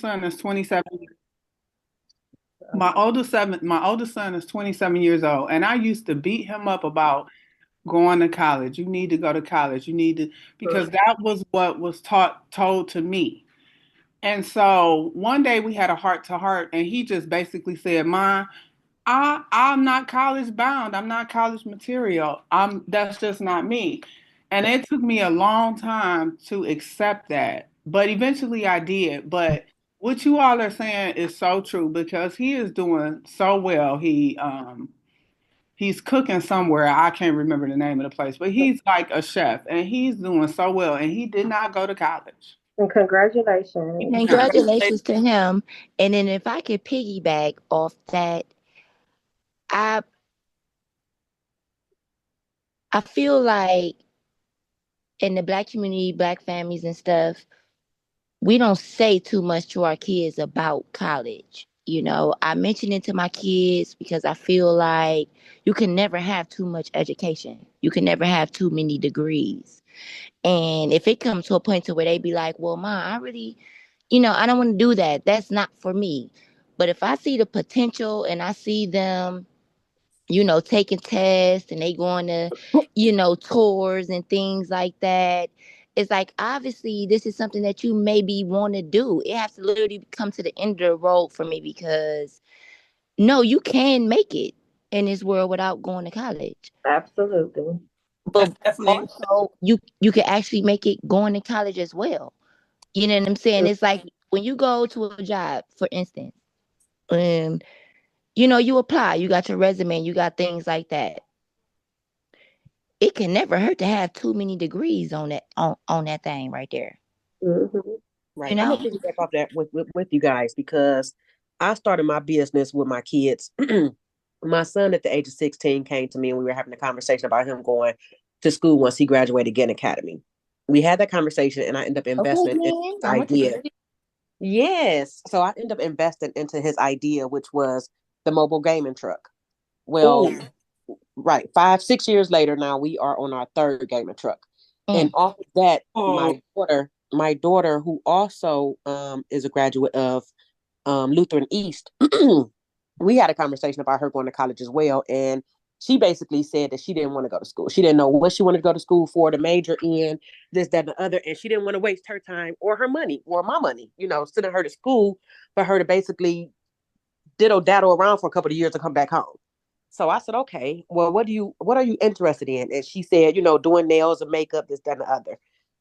oldest son is 27. My oldest son is 27 years old, and I used to beat him up about going to college. You need to go to college. You need to because that was what was told to me. And so one day we had a heart to heart, and he just basically said, "Ma, I'm not college bound. I'm not college material. That's just not me." And it took me a long time to accept that. But eventually I did. But what you all are saying is so true because he is doing so well. He's cooking somewhere. I can't remember the name of the place, but he's like a chef and he's doing so well and he did not go to college. And congratulations. Congratulations to him. And then if I could piggyback off that, I I feel like in the black community, black families and stuff, we don't say too much to our kids about college. I mention it to my kids because I feel like you can never have too much education. You can never have too many degrees. And if it comes to a point to where they be like, well, Ma, I really, I don't want to do that. That's not for me. But if I see the potential and I see them taking tests and they going to, tours and things like that. It's like, obviously, this is something that you maybe want to do. It has to literally come to the end of the road for me because, no, you can make it in this world without going to college. Absolutely. But Definitely. also, you can actually make it going to college as well. You know what I'm saying? It's like when you go to a job, for instance, and, you apply, you got your resume, you got things like that. It can never hurt to have too many degrees on that thing right there. Mm-hmm. You Right. I'm know? gonna piggyback off that with you guys because I started my business with my kids. My son at the age of 16 came to me and we were having a conversation about him going to school once he graduated Gann Academy. We had that conversation and I ended up Okay, investing in then. the I want you idea. to. Yes. So I ended up investing into his idea, which was the mobile gaming truck. Oh, Well, right, 5, 6 years later now we are on our third gaming truck. And Mm. off of that, Oh, my daughter, who also is a graduate of Lutheran East, we had a conversation about her going to college as well. And she basically said that she didn't want to go to school. She didn't know what she wanted to go to school for, to major in, this, that, and the other. And she didn't want to waste her time or her money or my money, sending her to school for her to basically diddle daddle around for a couple of years and come back home. So I said, okay, well, what are you interested in? And she said, doing nails and makeup, this, that, and the other.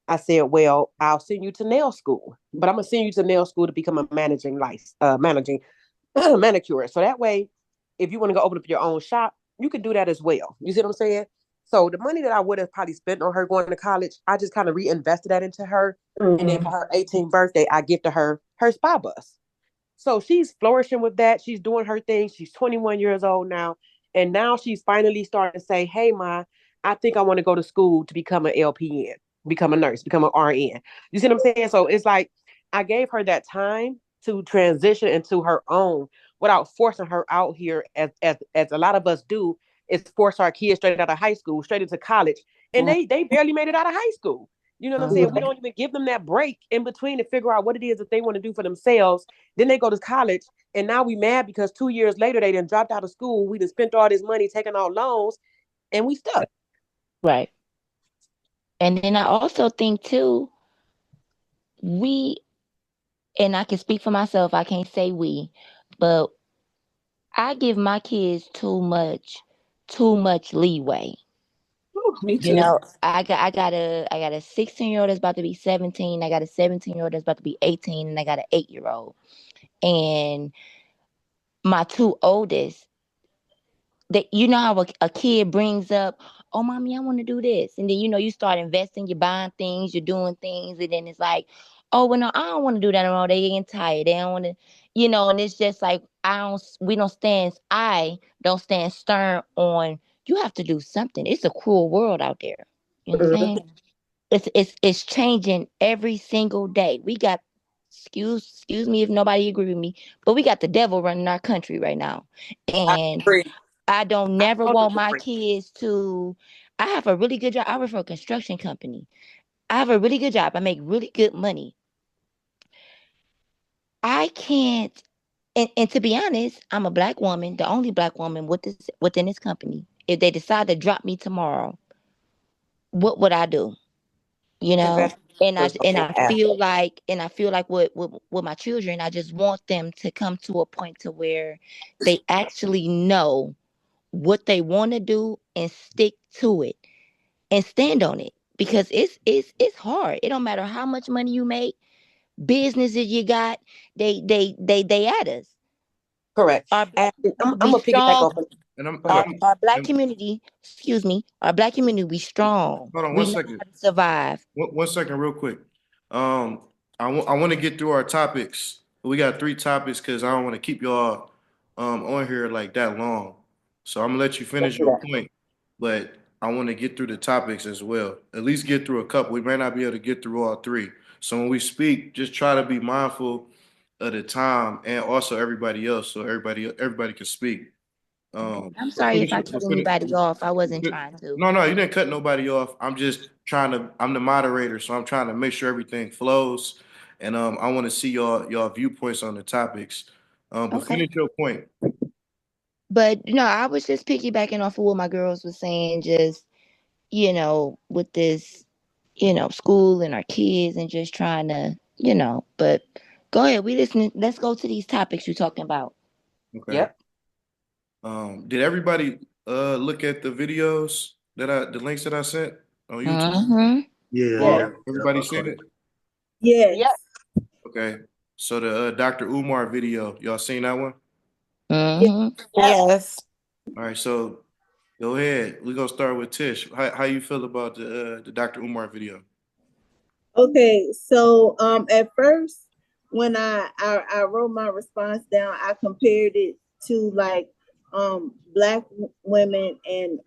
I said, well, I'll send you to nail school, but I'm gonna send you to nail school to become a managing manicure. So that way, if you want to go open up your own shop, you can do that as well. You see what I'm saying? So the money that I would have probably spent on her going to college, I just kind of reinvested that into her. And then for mm-hmm. her 18th birthday, I gifted her spa bus. So she's flourishing with that. She's doing her thing. She's 21 years old now. And now she's finally starting to say, hey, Ma, I think I want to go to school to become an LPN, become a nurse, become an RN. You see what I'm saying? So it's like I gave her that time to transition into her own without forcing her out here as a lot of us do, is force our kids straight out of high school, straight into college. And they barely made it out of high school. You know what I'm saying? We Mhm. don't even give them that break in between to figure out what it is that they want to do for themselves. Then they go to college, and now we mad because 2 years later they done dropped out of school. We done spent all this money taking out loans, and we stuck. Right. And then I also think too, we and I can speak for myself, I can't say we, but I give my kids too much leeway. me too. I got a 16-year-old that's about to be 17. I got a 17-year-old that's about to be 18, and I got an 8-year-old. And my two oldest, that how a kid brings up, oh mommy, I want to do this, and then you start investing, you're buying things, you're doing things, and then it's like, oh well, no, I don't want to do that anymore. They getting tired, they don't want to, and it's just like, I don't stand stern on, you have to do something. It's a cruel world out there. You know what I'm saying? It's changing every single day. We got, excuse me if nobody agree with me, but we got the devil running our country right now. I And agree. I don't I never totally want my agree. kids to. I have a really good job. I work for a construction company. I have a really good job. I make really good money. I can't. And to be honest, I'm a black woman, the only black woman within this company. If they decide to drop me tomorrow, what would I do? You know, and I feel like with my children, I just want them to come to a point to where they actually know what they want to do and stick to it and stand on it, because it's hard. It don't matter how much money you make, businesses you got, they at us. Correct. Our black And community, I'm we gonna piggyback strong. off of. And I'm Go and ahead. I'm Our black and community, excuse me, our black community, we strong. hold on We one know second. how to survive. One second, real quick. Um, I want to get through our topics. We got 3 topics because I don't want to keep y'all on here like that long. So I'm gonna let you Let's finish do your that. point, but I want to get through the topics as well. At least get through a couple. We may not be able to get through all 3. So when we speak, just try to be mindful of the time and also everybody else, so everybody can speak. I'm But sorry if finish I your, cut anybody off. I wasn't trying to. no, you didn't cut nobody off. I'm just trying to. I'm the moderator, so I'm trying to make sure everything flows, and I want to see y'all viewpoints on the topics. But Okay. finish your point. But no, I was just piggybacking off of what my girls were saying, just, with this, school and our kids and just trying to, but go ahead, we listening. Let's go to these topics you're talking about. Okay. Yep. Did everybody look at the videos the links that I sent on YouTube? Mm-hmm. Yeah, Yes. yeah. Everybody I seen caught it? it. Yes. Okay. So the Dr. Umar video, y'all seen that one? Yes. Mm-hmm. Yes. All right. So go ahead. We're gonna start with Tish. How you feel about the Dr. Umar video? Okay, so at first when I wrote my response down, I compared it to like black women and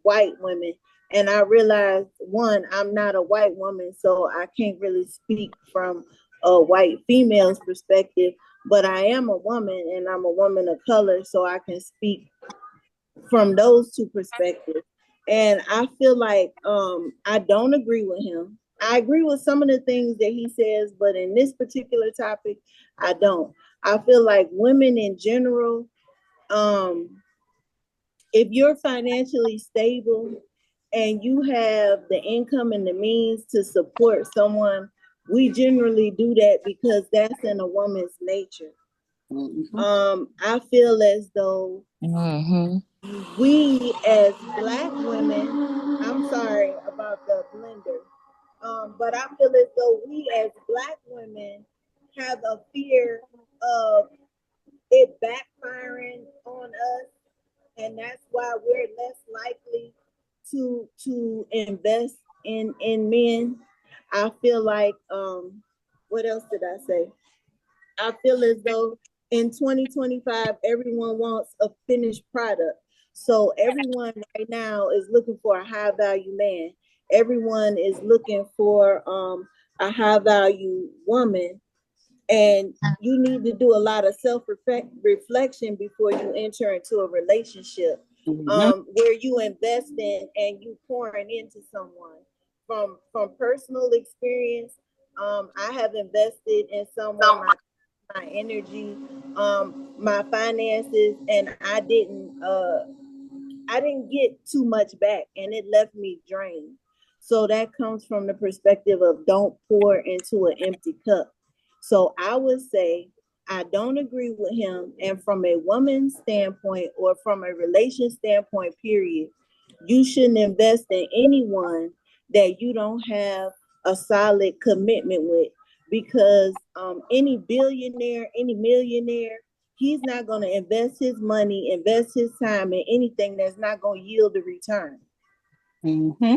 white women. And I realized, one, I'm not a white woman, so I can't really speak from a white female's perspective, but I am a woman and I'm a woman of color, so I can speak from those 2 perspectives. And I feel like I don't agree with him. I agree with some of the things that he says, but in this particular topic, I don't. I feel like women in general, if you're financially stable and you have the income and the means to support someone, we generally do that because that's in a woman's nature. I feel as though Mm-hmm. we as black women, I'm sorry about the blender, but I feel as though we as black women have a fear of it backfiring on us, and that's why we're less likely to invest in men. I feel like what else did I say? I feel as though in 2025, everyone wants a finished product. So everyone right now is looking for a high value man. Everyone is looking for a high value woman. And you need to do a lot of self reflection before you enter into a relationship where you invest in and you pouring into someone. From personal experience, I have invested in someone, my energy, my finances, and I didn't get too much back, and it left me drained. So that comes from the perspective of don't pour into an empty cup. So I would say I don't agree with him. And from a woman's standpoint or from a relation standpoint, period, you shouldn't invest in anyone that you don't have a solid commitment with, because any billionaire, any millionaire, he's not going to invest his money, invest his time in anything that's not going to yield a return. Mm-hmm.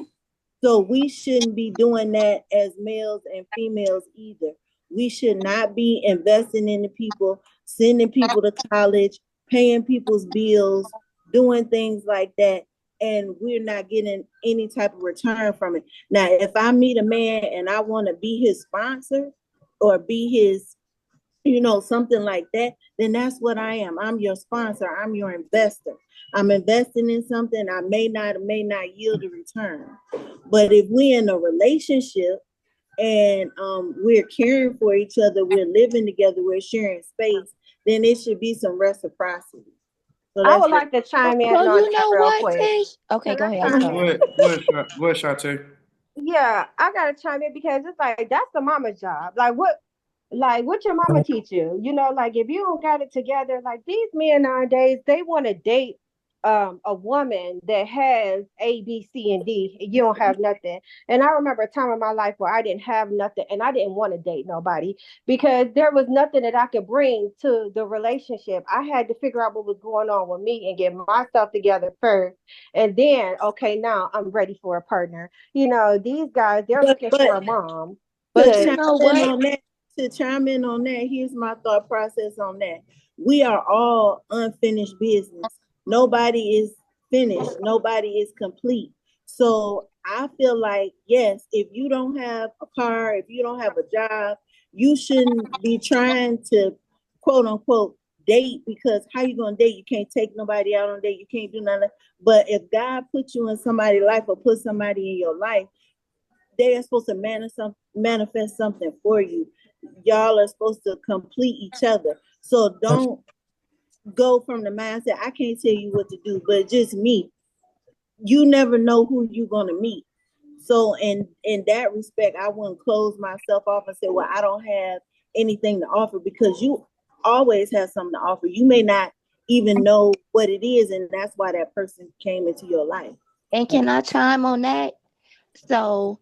So we shouldn't be doing that as males and females either. We should not be investing in the people, sending people to college, paying people's bills, doing things like that, and we're not getting any type of return from it. Now, if I meet a man and I want to be his sponsor or be his, something like that, then that's what I am. I'm your sponsor. I'm your investor. I'm investing in something I may not yield a return. But if we in a relationship and we're caring for each other, we're living together, we're sharing space, then it should be some reciprocity. So I that's would just like to chime in Well, on you that know real what, quick. Tish? Okay, Can go I ahead. I'm chime Go sorry. in? ahead, go ahead, Shantae. Yeah, I gotta chime in because it's like that's the mama's job. Like what your mama teach you? Like if you don't got it together, like these men nowadays, they want to date a woman that has A, B, C, and D, and you don't have nothing. And I remember a time in my life where I didn't have nothing and I didn't want to date nobody because there was nothing that I could bring to the relationship. I had to figure out what was going on with me and get myself together first. And then, okay, now I'm ready for a partner. These guys, they're looking for but a mom. to But you chime know in what? on that, here's my thought process on that. We are all unfinished business. Nobody is finished. Nobody is complete. So I feel like, yes, if you don't have a car, if you don't have a job, you shouldn't be trying to quote unquote date, because how you gonna date? You can't take nobody out on a date. You can't do nothing. But if God put you in somebody's life or put somebody in your life, they are supposed to manifest something for you. Y'all are supposed to complete each other. So don't go from the mindset, I can't tell you what to do, but just me. You never know who you're gonna meet. So in that respect, I wouldn't close myself off and say, well, I don't have anything to offer, because you always have something to offer. You may not even know what it is, and that's why that person came into your life. And can I chime on that? So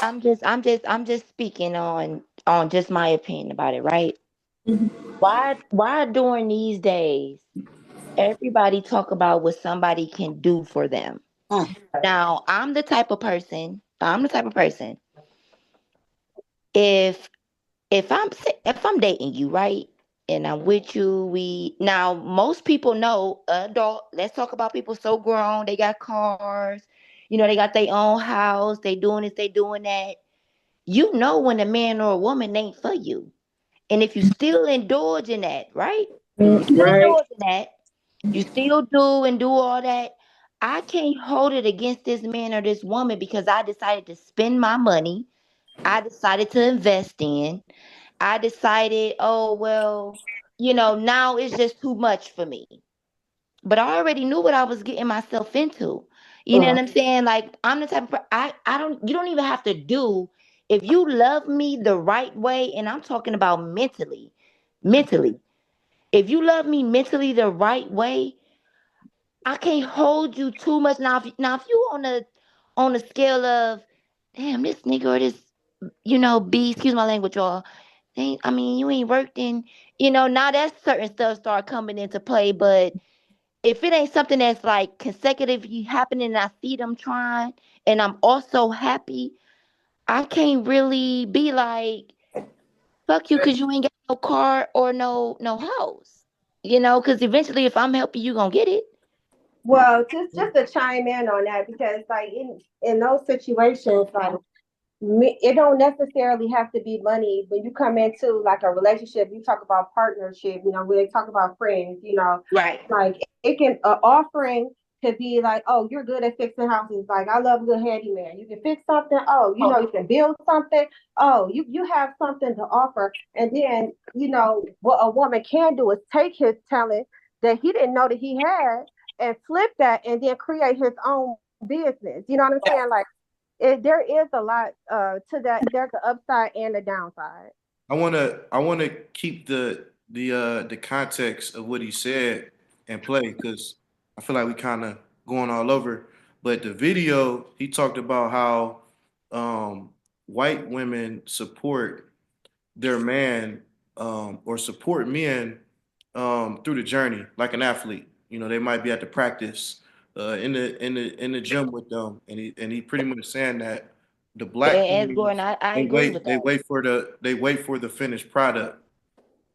I'm just speaking on just my opinion about it, right? Why during these days everybody talk about what somebody can do for them? Now, I'm the type of person, if if I'm dating you, right? And I'm with you, we now most people know adult, let's talk about people so grown, they got cars, they got their own house, they doing this, they doing that. You know when a man or a woman ain't for you. And if you still indulge in that, right? If you still Right. indulge in that, you still do and do all that, I can't hold it against this man or this woman because I decided to spend my money. I decided to invest in. I decided, oh, well, now it's just too much for me. But I already knew what I was getting myself into. You know what I'm saying? Like, I'm the type of I don't, you don't even have to do, if you love me the right way, and I'm talking about mentally. If you love me mentally the right way, I can't hold you too much. Now if you on a scale of, damn, this nigga or this, B, excuse my language, y'all. I mean, you ain't worked in, now that certain stuff start coming into play. But if it ain't something that's like consecutively happening and I see them trying and I'm also happy, I can't really be like, fuck you because you ain't got no car or no house. Because eventually if I'm helping you gonna get it. Well, just to chime in on that, because like in those situations, like it don't necessarily have to be money. When you come into like a relationship, you talk about partnership. When they talk about friends, Right. like it can offering could be like, oh, you're good at fixing houses. Like I love a good handyman. You can fix something. Oh, you can build something. Oh, you have something to offer. And then what a woman can do is take his talent that he didn't know that he had and flip that and then create his own business. You know what I'm saying? Like there is a lot to that. There's the upside and the downside. I wanna keep the context of what he said and play, because I feel like we kind of going all over. But the video, he talked about how white women support their man, or support men through the journey, like an athlete. They might be at the practice, in the gym with them, and he pretty much saying that the black As Gordon, queens, I they agree with wait they that. wait for the finished product.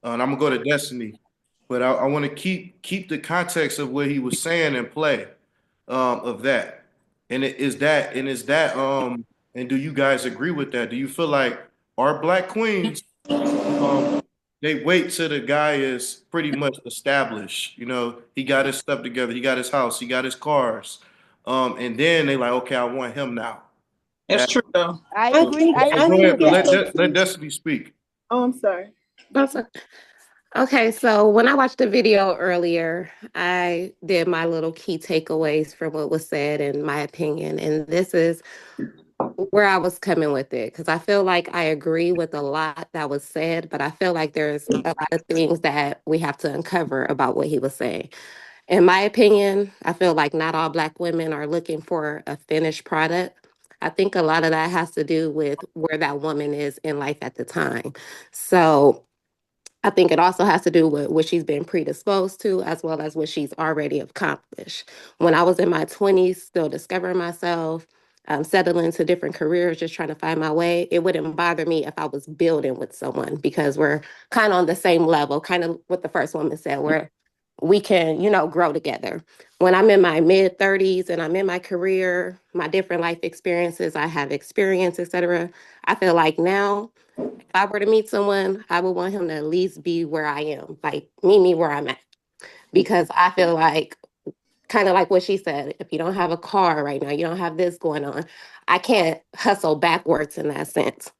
And I'm gonna go to Destiny, but I want to keep the context of what he was saying and play, of that. And do you guys agree with that? Do you feel like our black queens, um they wait till the guy is pretty much established? He got his stuff together, he got his house, he got his cars, and then they like, okay, I want him now. That's true though. I I agree. think I I Go agree think ahead, with but it's that. so let true. Destiny speak. Oh, I'm sorry. That's okay. So when I watched the video earlier, I did my little key takeaways from what was said and my opinion. And this is where I was coming with it because I feel like I agree with a lot that was said, but I feel like there's a lot of things that we have to uncover about what he was saying. In my opinion, I feel like not all Black women are looking for a finished product. I think a lot of that has to do with where that woman is in life at the time. So I think it also has to do with what she's been predisposed to, as well as what she's already accomplished. When I was in my 20s, still discovering myself, settling into different careers, just trying to find my way, it wouldn't bother me if I was building with someone because we're kind of on the same level, kind of what the first woman said, where we can, grow together. When I'm in my mid 30s and I'm in my career, my different life experiences, I have experience, etc. I feel like now if I were to meet someone, I would want him to at least be where I am, like meet me where I'm at. Because I feel like, kind of like what she said, if you don't have a car right now, you don't have this going on, I can't hustle backwards in that sense.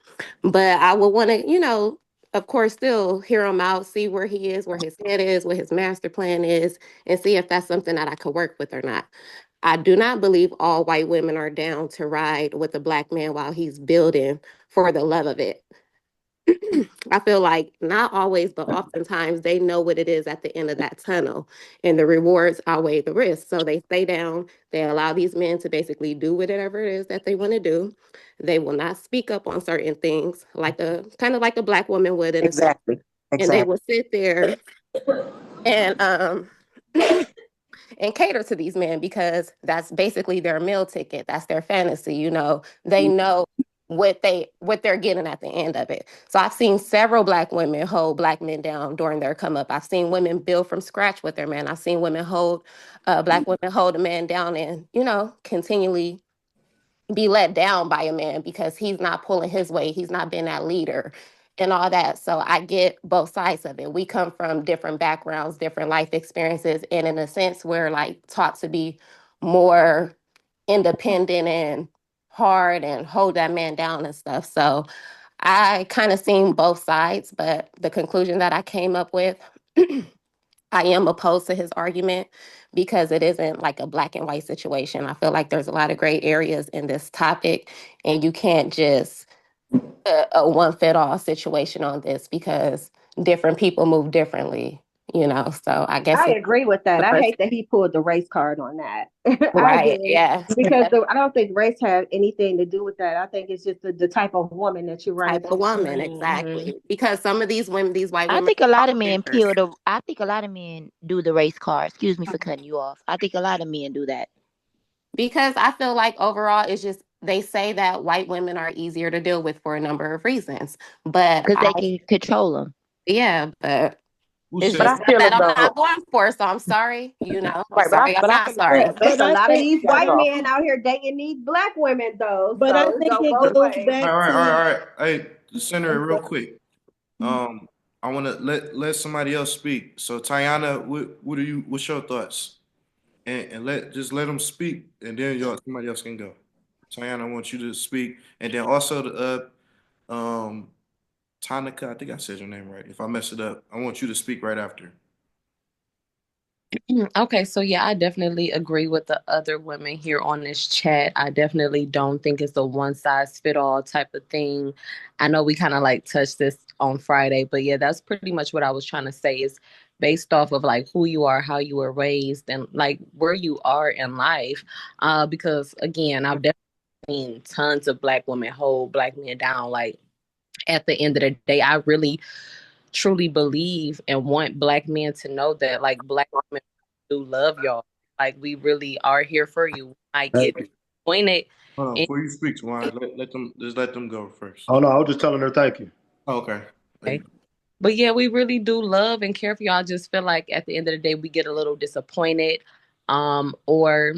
But I would want to, of course, still hear him out, see where he is, where his head is, what his master plan is, and see if that's something that I could work with or not. I do not believe all white women are down to ride with a Black man while he's building for the love of it. I feel like not always, but oftentimes they know what it is at the end of that tunnel, and the rewards outweigh the risks. So they stay down. They allow these men to basically do whatever it is that they want to do. They will not speak up on certain things, like a kind of like a Black woman would in a sense, Exactly. and they Exactly. will sit there and and cater to these men because that's basically their meal ticket. That's their fantasy. They know what they're getting at the end of it. So I've seen several Black women hold Black men down during their come up. I've seen women build from scratch with their man. I've seen women hold Black women hold a man down and continually be let down by a man because he's not pulling his weight, he's not being that leader and all that. So I get both sides of it. We come from different backgrounds, different life experiences, and in a sense we're like taught to be more independent and hard and hold that man down and stuff. So I kind of seen both sides, but the conclusion that I came up with, I am opposed to his argument because it isn't like a black and white situation. I feel like there's a lot of gray areas in this topic, and you can't just a one fit all situation on this because different people move differently. So I guess I it's agree with that. the I person. hate that he pulled the race card on that. I Right. do Yeah. because I don't think race had anything to do with that. I think it's just the type of woman that you run Type into. of woman, Hmm. exactly. Because some of these women, these white I women, think a lot are of men different. peel the. I think a lot of men do the race car. Excuse me for cutting you off. I think a lot of men do that Because I feel like overall, it's just they say that white women are easier to deal with for a number of reasons. But because they can control them. yeah, but Who it's said But just I something feel that as I'm though not going for. So I'm sorry. I'm right, sorry. I'm but I not feel as though sorry. There's But a I lot of think, these got white y'all. men out here dating these black women though, but I so it think go it both goes ways. All back right, all right, to. all right. Hey, center it I'm real sorry. quick. I want to let somebody else speak. So Tayana, what do you? What's your thoughts? And let them speak, and then somebody else can go. Tayana, I want you to speak, and then also the Tanika. I think I said your name right. If I mess it up, I want you to speak right after. Okay, so yeah, I definitely agree with the other women here on this chat. I definitely don't think it's a one size fit all type of thing. I know we kind of like touched this on Friday, but yeah, that's pretty much what I was trying to say is based off of like who you are, how you were raised, and like where you are in life. Because again, I've definitely seen tons of black women hold black men down. Like at the end of the day, I really truly believe and want black men to know that like black women do love y'all. Like we really are here for you. We might get Thank you. disappointed. Hold on, And, before you speak, Twan, let them go first. Oh no, I was just telling her thank you. Oh, okay. There you go. but yeah, we really do love and care for y'all. I just feel like at the end of the day we get a little disappointed. Or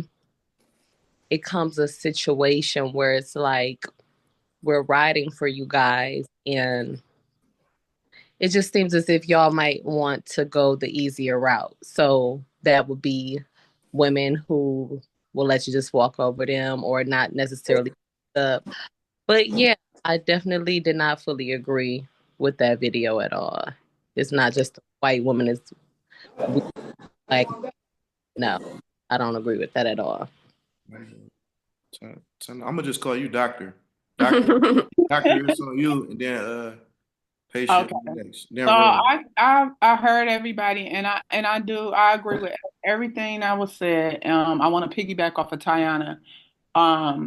it comes a situation where it's like we're riding for you guys and it just seems as if y'all might want to go the easier route. So that would be women who will let you just walk over them or not necessarily But yeah, I definitely did not fully agree with that video at all. It's not just a white woman, it's like, no, I don't agree with that at all. I'm gonna just call you doctor. Doctor, doctor, it's on you, and then patient Okay. next. So Then Rose. I heard everybody, and I agree with everything that was said. I want to piggyback off of Tiana.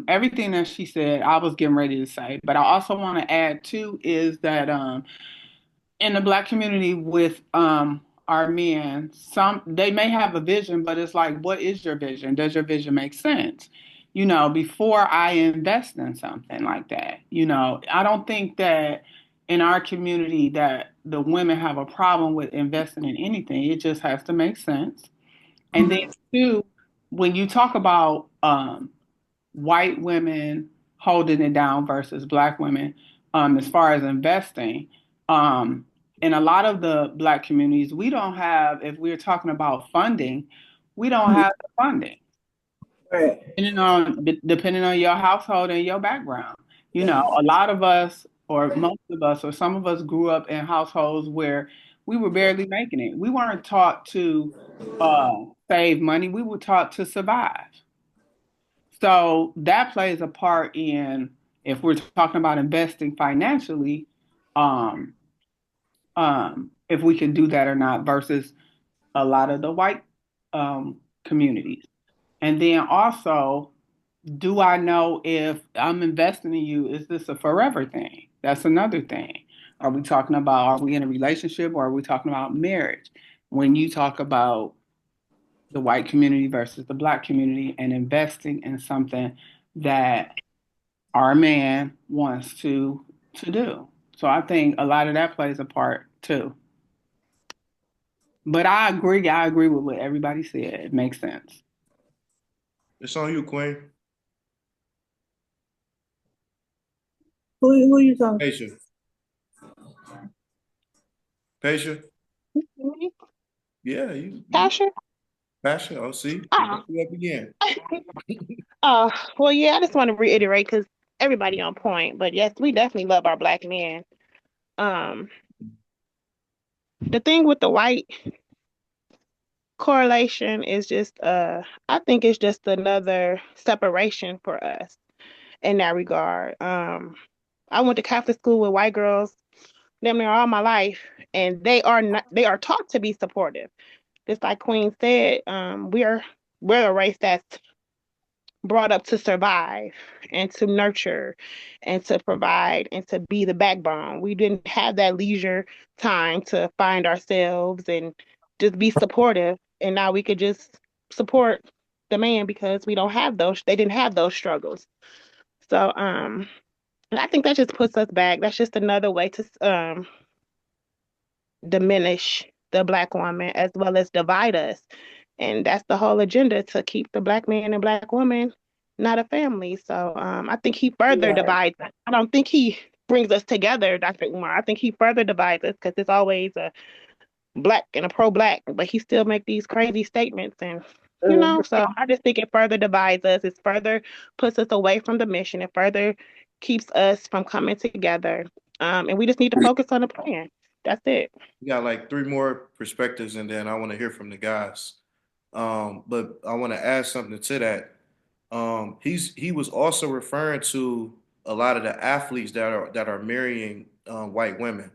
Everything that she said, I was getting ready to say, but I also want to add too is that in the black community with our men, some they may have a vision, but it's like, what is your vision? Does your vision make sense? Before I invest in something like that, I don't think that in our community that the women have a problem with investing in anything. It just has to make sense. And then two, when you talk about white women holding it down versus black women, as far as investing. Um, in a lot of the black communities, we don't have, if we're talking about funding, we don't have the funding. Right. Depending on your household and your background. A lot of us, or most of us, or some of us grew up in households where we were barely making it. We weren't taught to save money. We were taught to survive. So that plays a part in if we're talking about investing financially, um, if we can do that or not versus a lot of the white communities. And then also, do I know if I'm investing in you, is this a forever thing? That's another thing. Are we in a relationship or are we talking about marriage? When you talk about the white community versus the black community and investing in something that our man wants to do. So I think a lot of that plays a part too. But I agree with what everybody said. It makes sense. It's on you, Queen. Who you talking? Patient, patient. Yeah, you Tasha? passion. Oh, see, Oh, you up again. well, yeah, I just want to reiterate because everybody on point. But yes, we definitely love our black men. Um, the thing with the white correlation is just, I think it's just another separation for us in that regard. I went to Catholic school with white girls damn near all my life, and they are taught to be supportive. Just like Queen said, we're a race that's brought up to survive and to nurture and to provide and to be the backbone. We didn't have that leisure time to find ourselves and just be supportive. And now we could just support the man because they didn't have those struggles. So, I think that just puts us back. That's just another way to diminish the black woman as well as divide us. And that's the whole agenda to keep the black man and black woman not a family. So I think he further Right. divides us. I don't think he brings us together, Dr. Umar. I think he further divides us because it's always a black and a pro-black, but he still make these crazy statements and so I just think it further divides us. It further puts us away from the mission. It further keeps us from coming together. And we just need to focus on the plan. That's it. We got like three more perspectives, and then I want to hear from the guys. But I want to add something to that. He was also referring to a lot of the athletes that are marrying white women.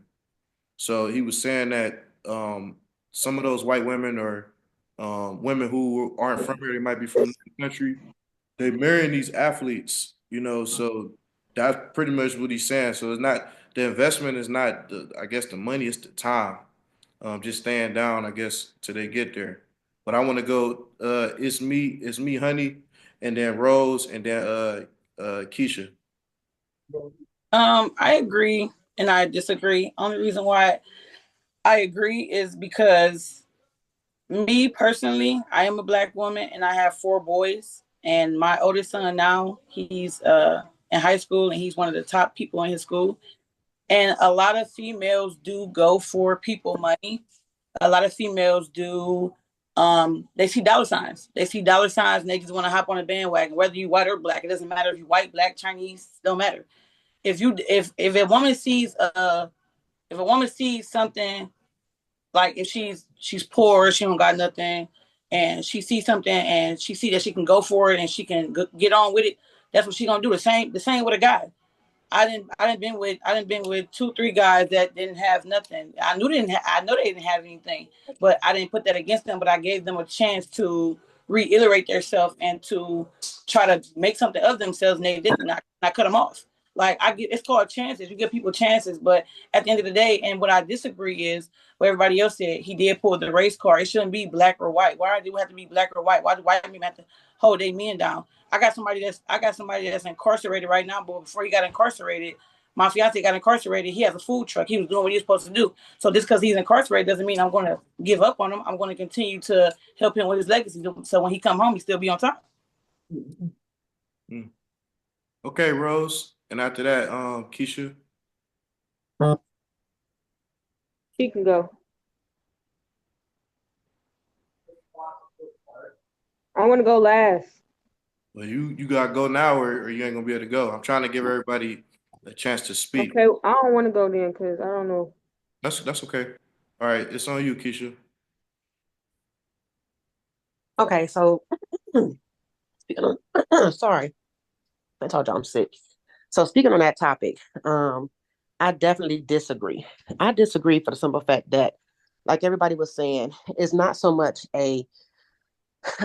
So he was saying that some of those white women or women who aren't from here, they might be from the country, they marrying these athletes, so that's pretty much what he's saying. So it's not the investment is not I guess the money, is the time. Just staying down, I guess, till they get there. But I want to go, it's me, honey, and then Rose, and then Keisha. I agree and I disagree. Only reason why I agree is because me personally, I am a black woman and I have 4 boys. And my oldest son now, he's in high school and he's one of the top people in his school. And a lot of females do go for people money. A lot of females do They see dollar signs. They see dollar signs and they just want to hop on a bandwagon, whether you white or black. It doesn't matter if you white, black, Chinese, don't matter. If a woman sees something, like if she's poor, she don't got nothing, and she sees something and she see that she can go for it and she can get on with it, that's what she gonna do. The same with a guy. I didn't been with 2, 3 guys that didn't have nothing. I know they didn't have anything, but I didn't put that against them. But I gave them a chance to reiterate themselves and to try to make something of themselves, and they didn't. I cut them off. Like it's called chances. You give people chances, but at the end of the day, and what I disagree is what everybody else said. He did pull the race card. It shouldn't be black or white. Why do we have to be black or white? Why do white men have to hold their men down? I got somebody that's incarcerated right now, but before he got incarcerated, my fiance got incarcerated. He has a food truck. He was doing what he was supposed to do. So just because he's incarcerated doesn't mean I'm going to give up on him. I'm going to continue to help him with his legacy. So when he come home, he still be on top. Okay, Rose. And after that, Keisha. She can go. I want to go last. Well, you gotta go now, or you ain't gonna be able to go. I'm trying to give everybody a chance to speak. Okay, I don't want to go then because I don't know. That's okay. All right, it's on you, Keisha. Okay, so speaking on, sorry, I told y'all I'm sick. So speaking on that topic, I definitely disagree. I disagree for the simple fact that, like everybody was saying, it's not so much a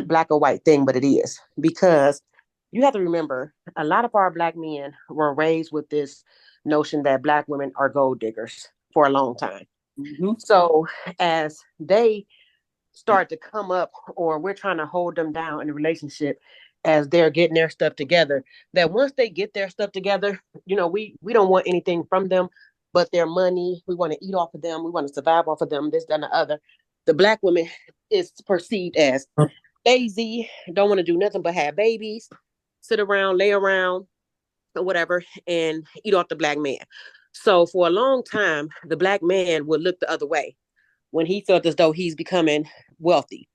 black or white thing, but it is, because you have to remember a lot of our black men were raised with this notion that black women are gold diggers for a long time. Mm-hmm. So as they start to come up, or we're trying to hold them down in a relationship as they're getting their stuff together, that once they get their stuff together, we don't want anything from them but their money. We want to eat off of them. We want to survive off of them, this, that, and the other. The black woman is perceived as lazy, don't want to do nothing but have babies, sit around, lay around, or whatever, and eat off the black man. So for a long time, the black man would look the other way when he felt as though he's becoming wealthy.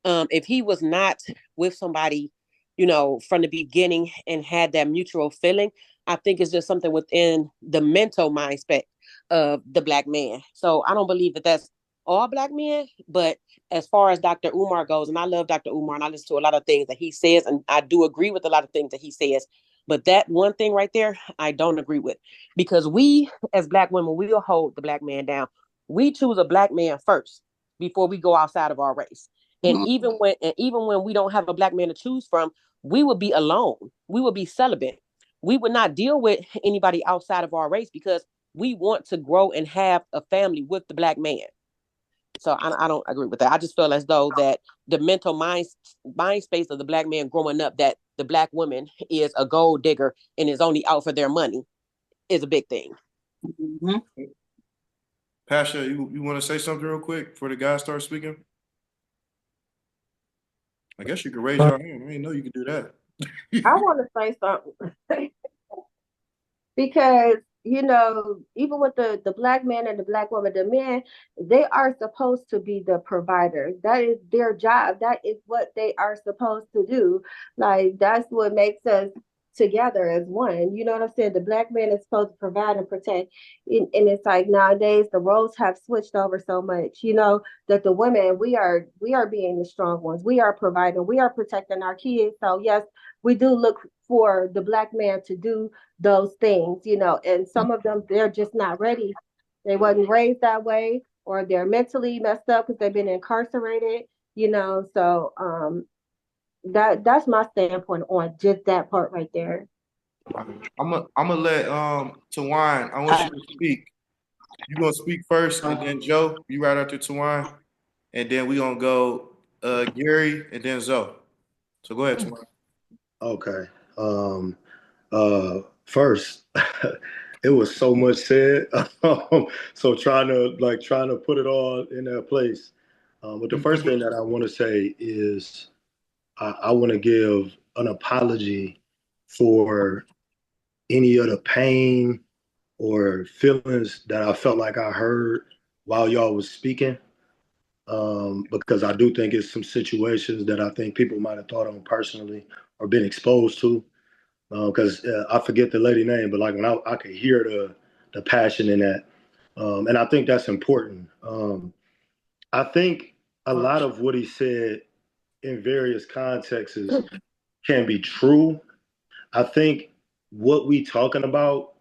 If he was not with somebody, from the beginning and had that mutual feeling, I think it's just something within the mental mindset of the black man. So I don't believe that that's all black men, but as far as Dr. Umar goes, and I love Dr. Umar and I listen to a lot of things that he says, and I do agree with a lot of things that he says, but that one thing right there, I don't agree with, because we as black women, we'll hold the black man down. We choose a black man first before we go outside of our race. And even when we don't have a black man to choose from, we would be alone. We would be celibate. We would not deal with anybody outside of our race because we want to grow and have a family with the black man. So I don't agree with that. I just feel as though that the mental mind space of the black man growing up, that the black woman is a gold digger and is only out for their money, is a big thing. Mm-hmm. Pasha, you want to say something real quick before the guys start speaking? I guess you could raise your hand. I didn't know you could do that. I want to say something because even with the black man and the black woman, the men, they are supposed to be the providers. That is their job. That is what they are supposed to do. Like, that's what makes us together as one. You know what I'm saying? The black man is supposed to provide and protect. And it's like nowadays the roles have switched over so much, that the women, we are being the strong ones. We are providing, we are protecting our kids. So yes, we do look for the black man to do those things, and some of them, they're just not ready. They wasn't raised that way, or they're mentally messed up because they've been incarcerated, so that's my standpoint on just that part right there. I'm gonna let Tawan, I want you to speak. You gonna speak first, and then Joe, you right after Tawan, and then we gonna go Gary and then Zoe. So go ahead, Tawan. Okay. First, it was so much said. So trying to put it all in their place. But the first thing that I want to say is I want to give an apology for any of the pain or feelings that I felt like I heard while y'all was speaking. because I do think it's some situations that I think people might have thought on personally or been exposed to. Because I forget the lady name, but like when I could hear the passion in that, and I think that's important. I think a lot of what he said in various contexts can be true. I think what we talking about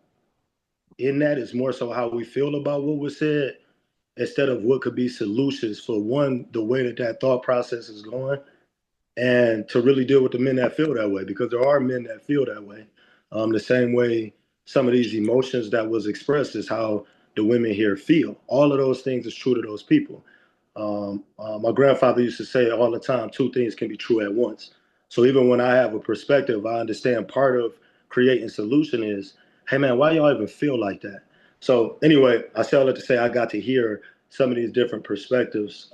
in that is more so how we feel about what was said instead of what could be solutions for one, the way that that thought process is going, and to really deal with the men that feel that way, because there are men that feel that way. The same way some of these emotions that was expressed is how the women here feel. All of those things is true to those people. My grandfather used to say all the time, two things can be true at once. So even when I have a perspective, I understand part of creating solution is, hey man, why y'all even feel like that? So anyway, I say all that to say I got to hear some of these different perspectives.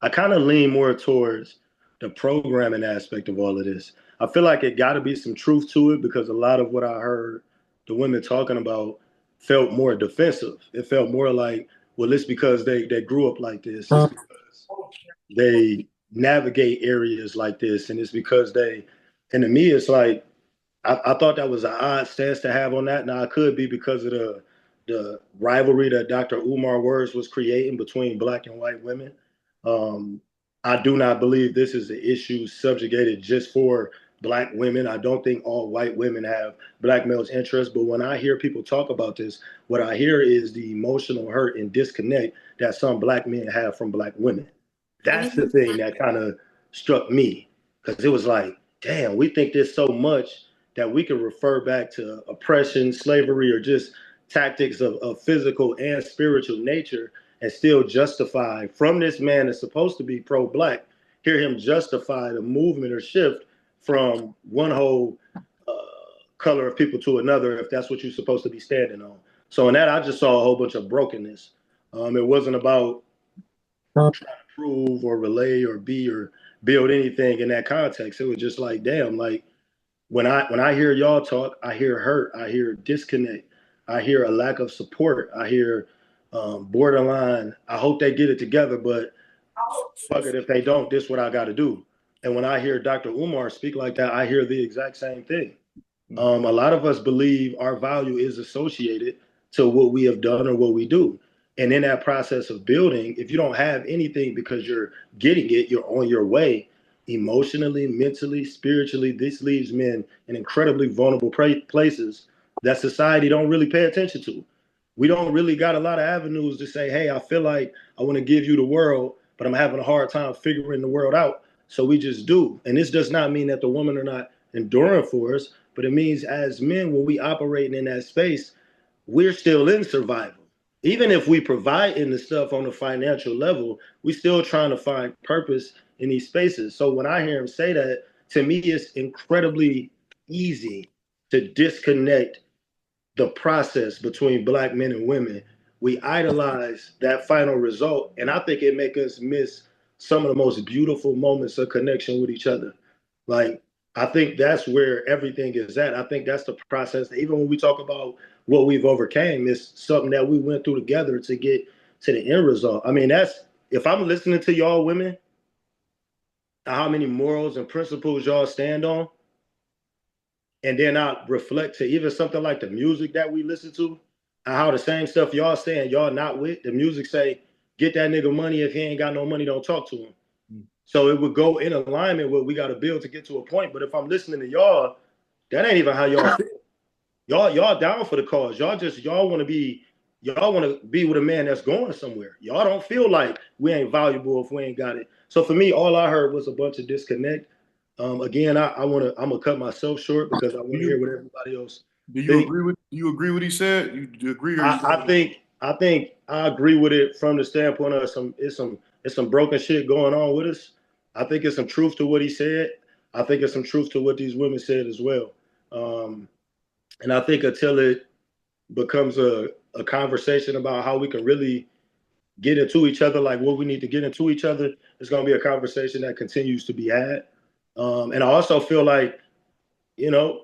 I kind of lean more towards the programming aspect of all of this. I feel like it got to be some truth to it because a lot of what I heard the women talking about felt more defensive. It felt more like, well, it's because they grew up like this. It's because they navigate areas like this, and it's because they. And to me, it's like I thought that was an odd stance to have on that. Now it could be because of the rivalry that Dr. Umar Words was creating between black and white women. Um, I do not believe this is an issue subjugated just for black women. I don't think all white women have black males' interests. But when I hear people talk about this, what I hear is the emotional hurt and disconnect that some black men have from black women. That's the thing that kind of struck me because it was like, damn, we think there's so much that we can refer back to oppression, slavery, or just tactics of physical and spiritual nature and still justify from this man that's supposed to be pro-black, hear him justify the movement or shift from one whole uh, color of people to another if that's what you're supposed to be standing on. So in that, I just saw a whole bunch of brokenness. It wasn't about trying to prove or relay or be or build anything in that context. It was just like, damn, like when I hear y'all talk, I hear hurt, I hear disconnect, I hear a lack of support, I hear borderline. I hope they get it together, but fuck it if they don't. This is what I got to do. And when I hear Dr. Umar speak like that, I hear the exact same thing. A lot of us believe our value is associated to what we have done or what we do. And in that process of building, if you don't have anything because you're getting it, you're on your way emotionally, mentally, spiritually. This leaves men in incredibly vulnerable places that society don't really pay attention to. We don't really got a lot of avenues to say, hey, I feel like I want to give you the world, but I'm having a hard time figuring the world out. So we just do. And this does not mean that the women are not enduring for us, but it means as men, when we operating in that space, we're still in survival. Even if we provide in the stuff on a financial level, we still trying to find purpose in these spaces. So when I hear him say that, to me, it's incredibly easy to disconnect the process between black men and women. We idolize that final result, and I think it makes us miss some of the most beautiful moments of connection with each other. Like, I think that's where everything is at. I think that's the process. Even when we talk about what we've overcame, it's something that we went through together to get to the end result. I mean, that's if I'm listening to y'all women, how many morals and principles y'all stand on, and then I reflect to even something like the music that we listen to, and how the same stuff y'all saying y'all not with, the music say, get that nigga money. If he ain't got no money, don't talk to him. So it would go in alignment with what we got to build to get to a point. But if I'm listening to y'all, that ain't even how y'all feel. Y'all down for the cause. Y'all want to be with a man that's going somewhere. Y'all don't feel like we ain't valuable if we ain't got it. So for me, all I heard was a bunch of disconnect. Again, I'm gonna cut myself short because I want to hear what everybody else think. Do you agree with what he said? You agree or you I think I agree with it from the standpoint of it's some broken shit going on with us. I think it's some truth to what he said. I think it's some truth to what these women said as well. Um, and I think until it becomes a conversation about how we can really get into each other, like what we need to get into each other, it's going to be a conversation that continues to be had. And I also feel like, you know,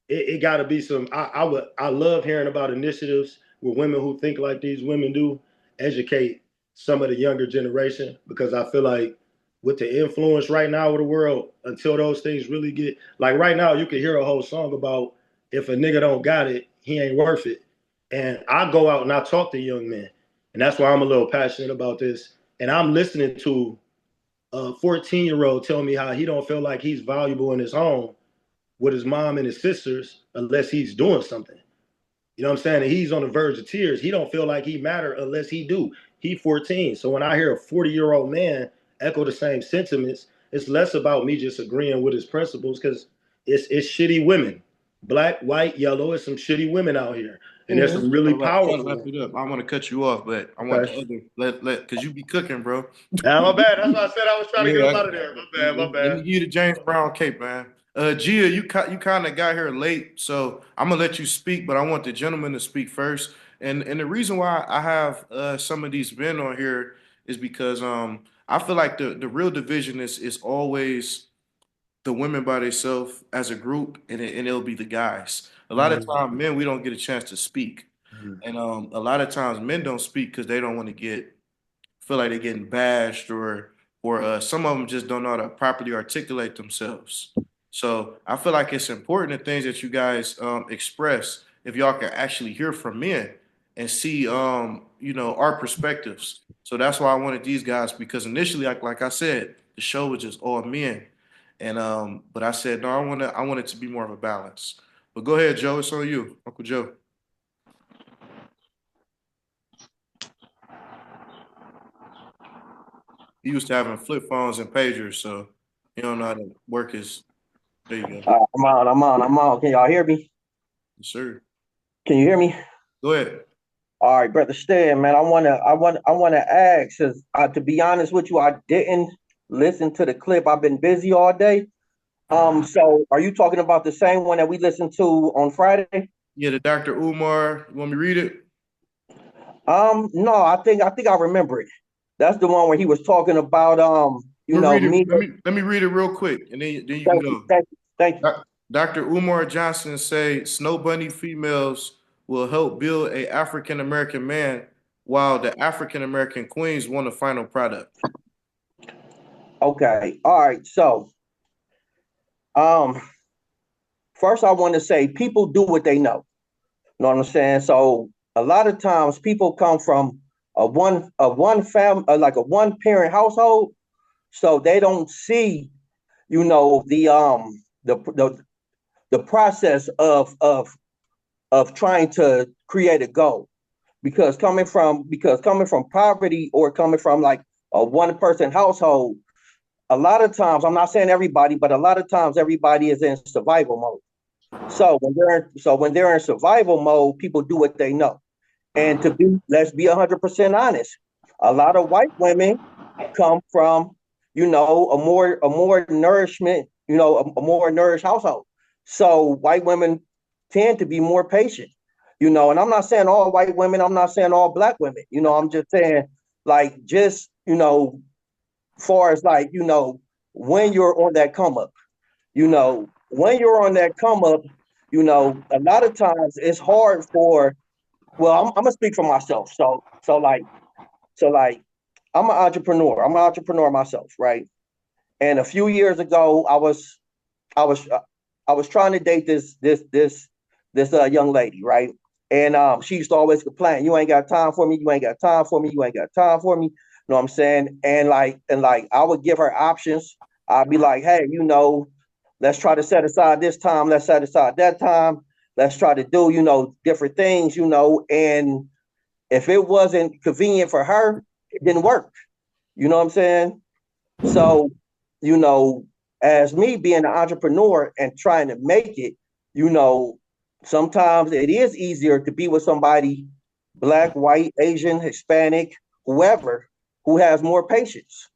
it got to be some. I love hearing about initiatives with women who think like these women do, educate some of the younger generation, because I feel like with the influence right now of the world, until those things really get like right now, you can hear a whole song about if a nigga don't got it, he ain't worth it. And I go out and I talk to young men, and that's why I'm a little passionate about this. And I'm listening to a 14-year-old tell me how he don't feel like he's valuable in his home with his mom and his sisters unless he's doing something. You know what I'm saying? And he's on the verge of tears. He don't feel like he matter unless he do. He 14. So when I hear a 40-year-old man echo the same sentiments, it's less about me just agreeing with his principles because it's shitty women. Black, white, yellow, it's some shitty women out here. And there's some really Try to powerful wrap ones. it up. I want to cut you off, but I want Okay. the other let because you be cooking, bro. My bad. That's why I said I was trying to get Yeah, up out of there. My bad, my let me bad. give you the James Brown cape, man. Gia, you kind of got here late, so I'm gonna let you speak, but I want the gentleman to speak first. And the reason why I have some of these men on here is because I feel like the real division is always the women by themselves as a group, and it'll be the guys. A lot of Mm-hmm. times, men we don't get a chance to speak, and a lot of times men don't speak because they don't want to get feel like they're getting bashed or some of them just don't know how to properly articulate themselves. So I feel like it's important the things that you guys express if y'all can actually hear from men and see our perspectives. So that's why I wanted these guys because initially like I said the show was just all men and but I said no I want it to be more of a balance. But go ahead, Joe. It's on you, Uncle Joe. He used to having flip phones and pagers, so he don't know how to work his. There you go. I'm on. Can y'all hear me? Yes, sir. Can you hear me? Go ahead. All right, brother Stan, man. I wanna ask, 'cause, to be honest with you, I didn't listen to the clip. I've been busy all day. So are you talking about the same one that we listened to on Friday? Yeah, the Dr. Umar. You want me to read it? No, I think I remember it. That's the one where he was talking about I'm gonna read it. me. Let me read it real quick, and then you can Thank you, go. thank you, thank you. Dr. Umar Johnson say snow bunny females will help build a African American man, while the African American queens want a final product. Okay, all right. So um, first I want to say people do what they know. You know what I'm saying? So a lot of times people come from a one family, like a one parent household, so they don't see, the process of trying to create a goal. Because coming from poverty or coming from like a one person household, a lot of times, I'm not saying everybody, but a lot of times everybody is in survival mode. So when they're in survival mode, people do what they know. And let's be 100% honest, a lot of white women come from, a more nourishment, a more nourished household. So white women tend to be more patient, and I'm not saying all white women, I'm not saying all black women, I'm just saying, like, just, far as like, when you're on that come up, when you're on that come up, a lot of times it's hard for, well, I'm gonna speak for myself. So like I'm an entrepreneur. I'm an entrepreneur myself, right? And a few years ago, I was I was trying to date this young lady, right? And she used to always complain, "You ain't got time for me. You ain't got time for me. You ain't got time for me." You know what I'm saying? And I would give her options. I'd be like, "Hey, let's try to set aside this time. Let's set aside that time. Let's try to do, different things, and if it wasn't convenient for her, it didn't work. You know what I'm saying? So, you know, as me being an entrepreneur and trying to make it, you know, sometimes it is easier to be with somebody, black, white, Asian, Hispanic, whoever, who has more patience,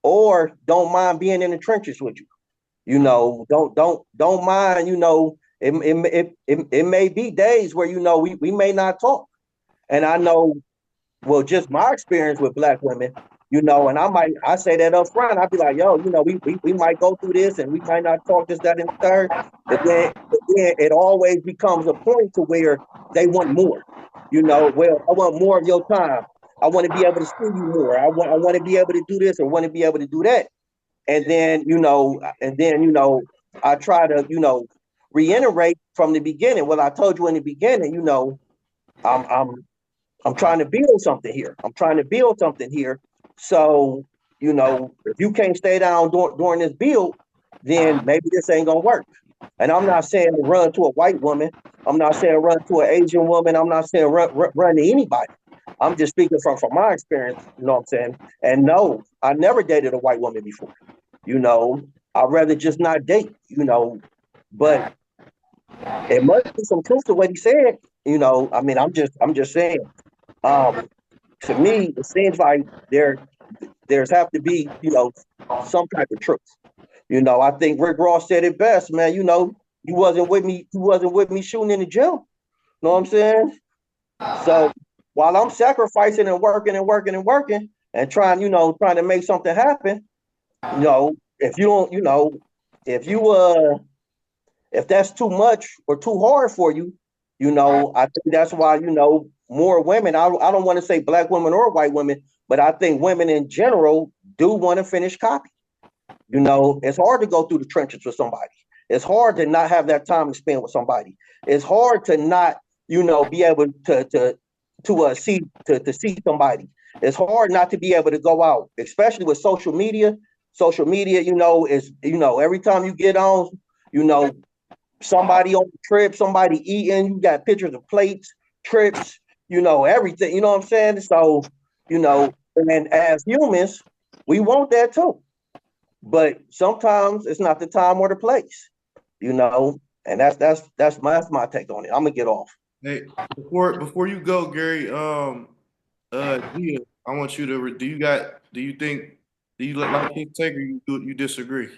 or don't mind being in the trenches with you. Don't mind, it may be days where, we may not talk. And I know, well, just my experience with black women, and I say that up front. I'd be like, yo, we might go through this and we might not talk this, that, and the third. And then it always becomes a point to where they want more. Well, I want more of your time. I want to be able to see you more. I want to be able to do this or want to be able to do that. And then I try to reiterate from the beginning what I told you in the beginning. I'm I'm I'm trying to build something here. I'm trying to build something here. So, if you can't stay down during this build, then maybe this ain't gonna work. And I'm not saying to run to a white woman. I'm not saying run to an Asian woman. I'm not saying run to anybody. I'm just speaking from my experience, you know what I'm saying? And no, I never dated a white woman before. I'd rather just not date, but it must be some truth to what he said. I mean, I'm just saying. Um, to me, it seems like there's have to be, some type of truth. I think Rick Ross said it best, man. You wasn't with me shooting in the gym. Know what I'm saying? So while I'm sacrificing and working and working and working and trying to make something happen, if you don't, if you if that's too much or too hard for you, I think that's why, more women, I don't want to say black women or white women, but I think women in general do want to finish copy. It's hard to go through the trenches with somebody. It's hard to not have that time to spend with somebody. It's hard to not, be able to see somebody. It's hard not to be able to go out, especially with social media. Social media, is every time you get on, you know, somebody on the trip, somebody eating, you got pictures of plates, trips, everything. You know what I'm saying? So, and as humans, we want that too. But sometimes it's not the time or the place, and that's my take on it. I'm gonna get off. Hey, before you go, Gary, Gia, I want you to. Do you like his take or you disagree?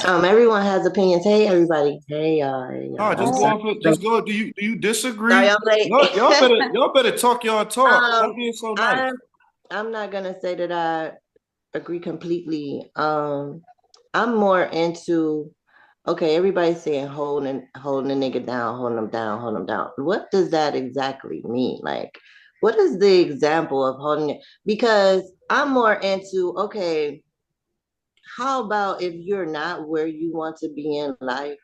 Everyone has opinions. Hey, everybody. Hey, y'all. Hey, No, y'all. just I'm go sorry. off it. Just go. Do you Sorry, disagree? I'm late. Y'all better talk y'all talk. um, Stop being so nice. I'm not gonna say that I agree completely. I'm more into okay. Everybody's saying holding a nigga down, holding them down, holding them down. What does that exactly mean? Like, what is the example of holding it? Because I'm more into okay. How about if you're not where you want to be in life?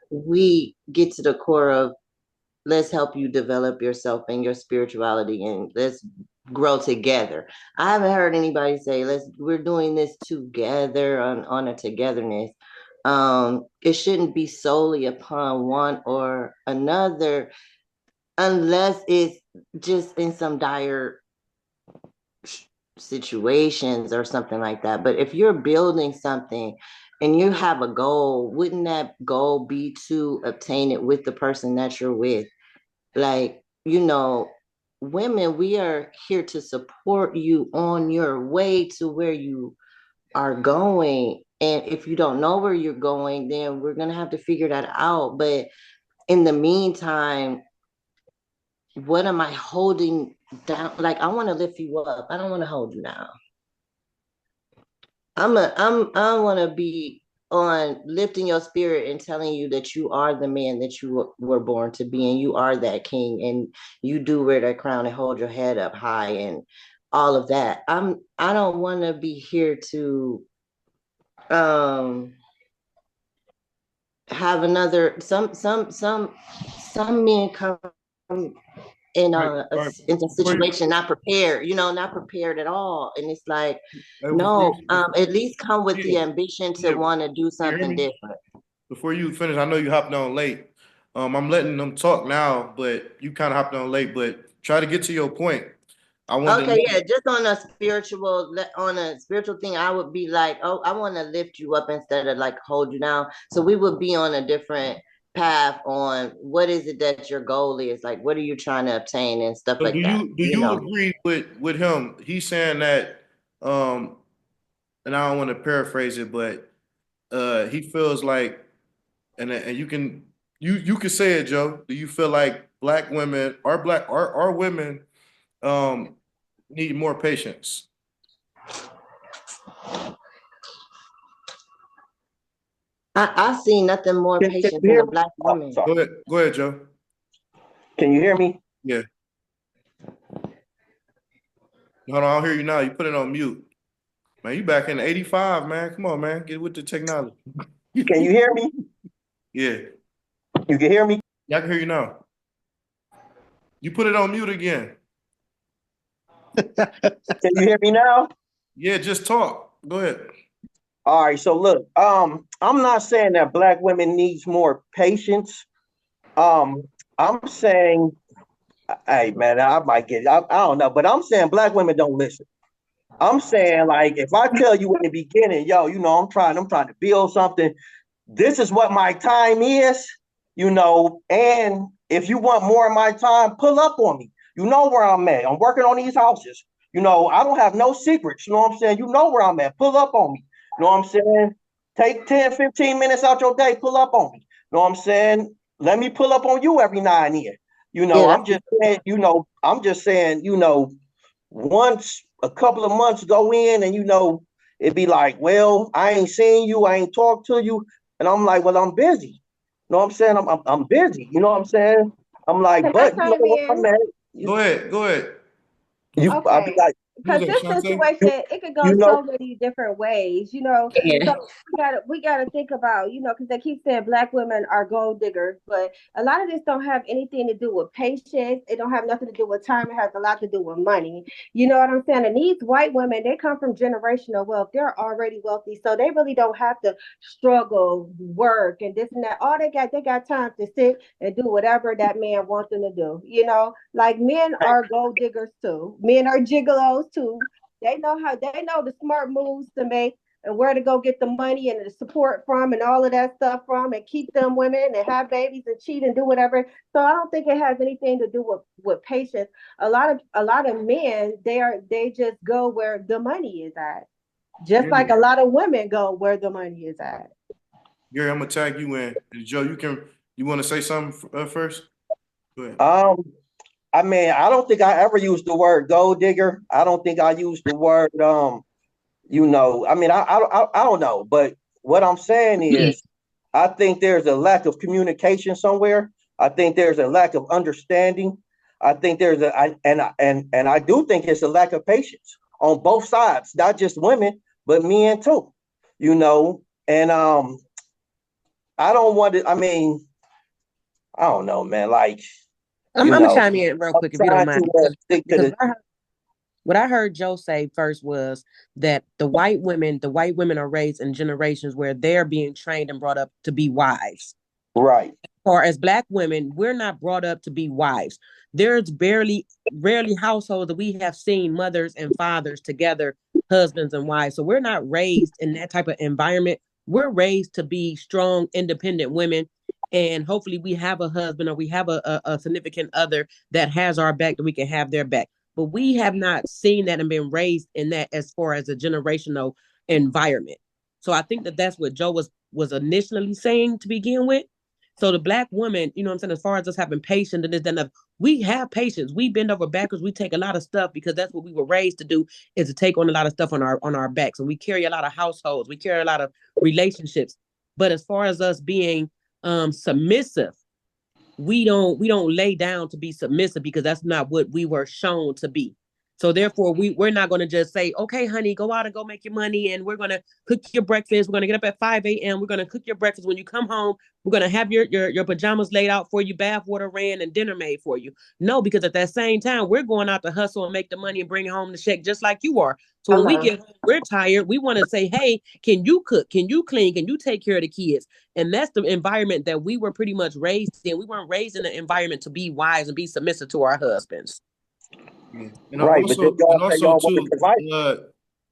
We get to the core of let's help you develop yourself and your spirituality and let's grow together. I haven't heard anybody say we're doing this together on a togetherness. It shouldn't be solely upon one or another unless it's just in some dire situations or something like that. But if you're building something and you have a goal, wouldn't that goal be to obtain it with the person that you're with? Like, women, we are here to support you on your way to where you are going. And if you don't know where you're going, then we're going to have to figure that out. But in the meantime, what am I holding down? Like, I want to lift you up. I don't want to hold you down. I want to be on lifting your spirit and telling you that you are the man that you were born to be, and you are that king, and you do wear that crown and hold your head up high and all of that. I don't want to be here to um have another some men come in All right, all right. in a Before you, situation not prepared, not prepared at all. And it's like, before no, at least come with the yeah, ambition to yeah. want to do You hear something me? different. Before you finish, I know you hopped on late. I'm letting them talk now, but you kind of hopped on late. But try to get to your point. I wanted to Okay, know. yeah, just on a spiritual thing, I would be like, oh, I want to lift you up instead of like hold you down. So we would be on a different path on what is it that your goal is, like what are you trying to obtain and stuff So like that. do you agree with him? He's saying that, um, and I don't want to paraphrase it, but he feels like, and you can say it, Joe. Do you feel like black women um need more patience? I see nothing more Can patient you than hear a me? black Oh, woman. sorry. Go ahead, Joe. Can you hear me? Yeah. Hold on, I don't hear you now. You put it on mute. Man, you back in 85, man. Come on, man. Get with the technology. Can you hear me? Yeah. You can hear me? Yeah, I can hear you now. You put it on mute again. Can you hear me now? Yeah, just talk. Go ahead. All right, so look, I'm not saying that black women needs more patience. Um, I'm saying, hey man, I might get, I don't know, but I'm saying black women don't listen. I'm saying like if I tell you in the beginning, yo, I'm trying to build something. This is what my time is, and if you want more of my time, pull up on me. You know where I'm at. I'm working on these houses. I don't have no secrets. You know what I'm saying? You know where I'm at. Pull up on me. You know what I'm saying? Take 10, 15 minutes out your day, pull up on me. You know what I'm saying? Let me pull up on you every now and then. Yeah, I'm just saying, once a couple of months go in and it'd be like, well, I ain't seen you, I ain't talked to you. And I'm like, well, I'm busy. You know what I'm saying? I'm busy. You know what I'm saying? I'm like, Can I but you know chime what I'm in? at? Go ahead. Go ahead. I'll be Okay, like, Who's because that, this Shantae? situation it could go you know, so many different ways, yeah. So we gotta think about, because they keep saying black women are gold diggers, but a lot of this don't have anything to do with patience. It don't have nothing to do with time. It has a lot to do with money. You know what I'm saying? And these white women, they come from generational wealth. They're already wealthy, so they really don't have to struggle, work, and this and that. All they got time to sit and do whatever that man wants them to do. Like men are gold diggers too. Men are gigolos too. They know the smart moves to make and where to go get the money and the support from and all of that stuff from and keep them women and have babies and cheat and do whatever. So I don't think it has anything to do with patience. A lot of men they just go where the money is at. Just like a Gary, lot of women go where the money is at. Gary, I'm gonna tag you in. And Joe, you want to say something first? Go ahead. um, I mean, I don't think I ever used the word gold digger. I don't think I used the word I mean, I don't know, but what I'm saying is I think there's a lack of communication somewhere. I think there's a lack of understanding. I think there's a I, and I do think it's a lack of patience on both sides, not just women, but men too. And I don't want to. I mean, I don't know, man. Like, I'm gonna chime in real I'm quick if you don't trying to mind, because stick to because the what I heard Joe say first was that the white women are raised in generations where they're being trained and brought up to be wives. right, Or as black women, we're not brought up to be wives. There's rarely households that we have seen mothers and fathers together, husbands and wives. So we're not raised in that type of environment. We're raised to be strong, independent women. And hopefully we have a husband or we have a significant other that has our back, that we can have their back. But we have not seen that and been raised in that as far as a generational environment. So I think that that's what Joe was initially saying to begin with. So the black woman, you know what I'm saying, as far as us having patience and this, that, and we have patience. We bend over backwards. We take a lot of stuff because that's what we were raised to do, is to take on a lot of stuff on our backs. And we carry a lot of households. We carry a lot of relationships. But as far as us being submissive, we don't lay down to be submissive because that's not what we were shown to be. So therefore we're not going to just say, okay, honey, go out and go make your money and we're going to cook your breakfast. We're going to get up at 5 a.m. We're going to cook your breakfast. When you come home, we're going to have your pajamas laid out for you, bath water ran, and dinner made for you. No, because at that same time, we're going out to hustle and make the money and bring home the check just like you are. So when we Hello. get home, we're tired. We want to say, hey, can you cook? Can you clean? Can you take care of the kids? And that's the environment that we were pretty much raised in. We weren't raised in an environment to be wives and be submissive to our husbands. Yeah. right. But then And y'all say also y'all want to too. provide.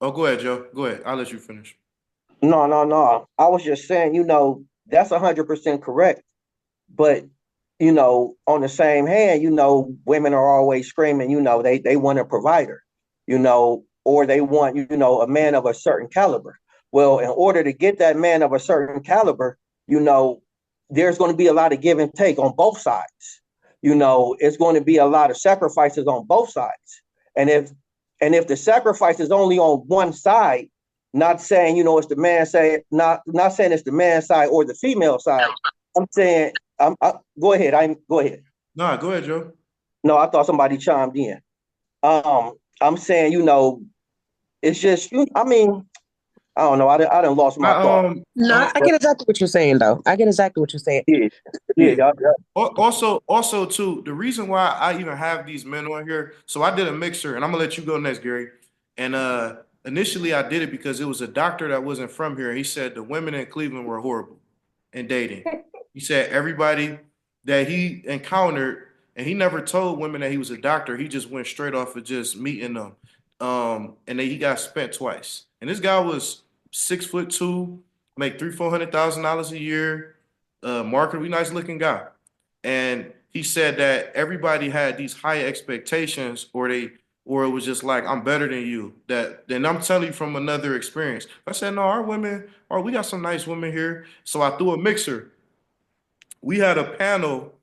Oh, go ahead, Joe. Go ahead. I'll let you finish. No, no, no. I was just saying, that's 100% correct. But on the same hand, women are always screaming, they want a provider, or they want, a man of a certain caliber. Well, in order to get that man of a certain caliber, there's going to be a lot of give and take on both sides. It's going to be a lot of sacrifices on both sides. And if the sacrifice is only on one side, not saying, it's the man side, not saying it's the man side or the female side. I'm saying go ahead. Go ahead. Nah, go ahead, Joe. No, I thought somebody chimed in. Um, I'm saying, it's just, I mean, I don't know. I done lost my thought. No, I But get exactly what you're saying, though. I get exactly what you're saying. yeah, Yeah. yeah, Also, too, the reason why I even have these men on here, so I did a mixer, and I'm gonna let you go next, Gary. And initially, I did it because it was a doctor that wasn't from here. He said the women in Cleveland were horrible in dating. He said everybody that he encountered, and he never told women that he was a doctor. He just went straight off of just meeting them. And then he got spent twice. And this guy was 6'2", make $300,000-400,000 a year, markedly nice looking guy. And he said that everybody had these high expectations, or it was just like, I'm better than you. That then I'm telling you from another experience. I said, no, our women, or we got some nice women here. So I threw a mixer. We had a panel,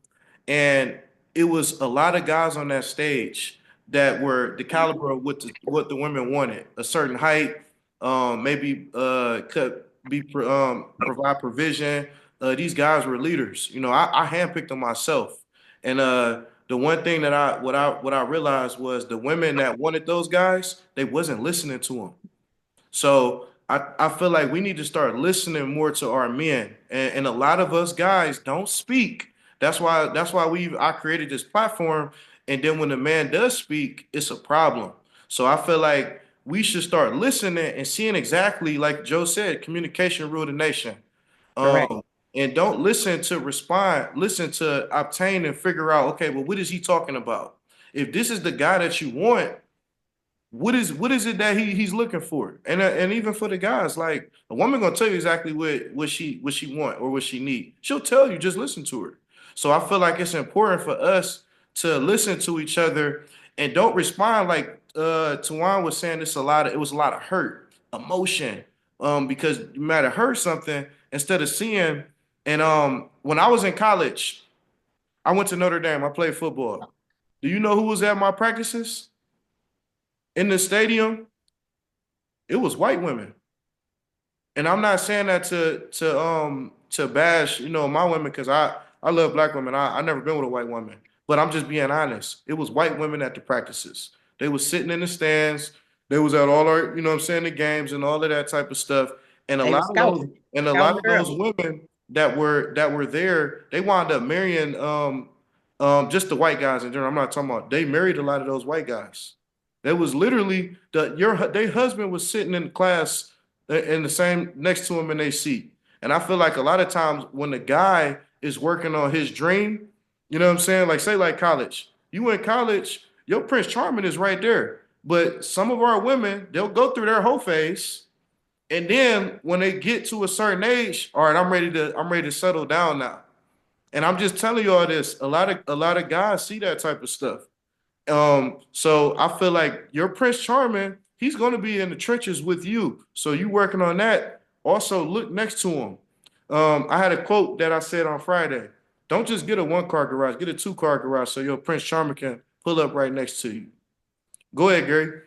and it was a lot of guys on that stage that were the caliber of what the women wanted, a certain height, maybe could be provide provision. These guys were leaders. I handpicked them myself, and the one thing that I realized was the women that wanted those guys, they wasn't listening to them. So I feel like we need to start listening more to our men, and a lot of us guys don't speak. That's why I created this platform, and then when the man does speak, it's a problem. So I feel like we should start listening and seeing exactly like Joe said, communication rule the nation. Correct. And don't listen to respond, listen to obtain and figure out, okay, well, what is he talking about? If this is the guy that you want, what is it that he's looking for? And even for the guys, like a woman gonna tell you exactly what she want or what she need. She'll tell you, just listen to her. So I feel like it's important for us to listen to each other and don't respond like Tawan was saying. It was a lot of hurt, emotion, because you might have heard something instead of seeing. And when I was in college, I went to Notre Dame. I played football. Do you know who was at my practices in the stadium? It was white women. And I'm not saying that to bash, my women, because I love black women. I never been with a white woman. But I'm just being honest. It was white women at the practices. They was sitting in the stands. They was at all our, what I'm saying, the games and all of that type of stuff. And a They lot were of those scouting, and a scouting lot the of those girls. women that were there, they wound up marrying just the white guys in general. I'm not talking about, they married a lot of those white guys. That was literally their husband was sitting in class in the same next to him in their seat. And I feel like a lot of times when the guy is working on his dream, you know what I'm saying? Like say like college. You in college, your Prince Charming is right there. But some of our women, they'll go through their whole phase. And then when they get to a certain age, all right, I'm ready to settle down now. And I'm just telling you all this. A lot of guys see that type of stuff. So I feel like your Prince Charming, he's going to be in the trenches with you. So you working on that. Also, look next to him. I had a quote that I said on Friday. Don't just get a one-car garage, get a two-car garage so your Prince Charming can pull up right next to you. Go ahead, Gary.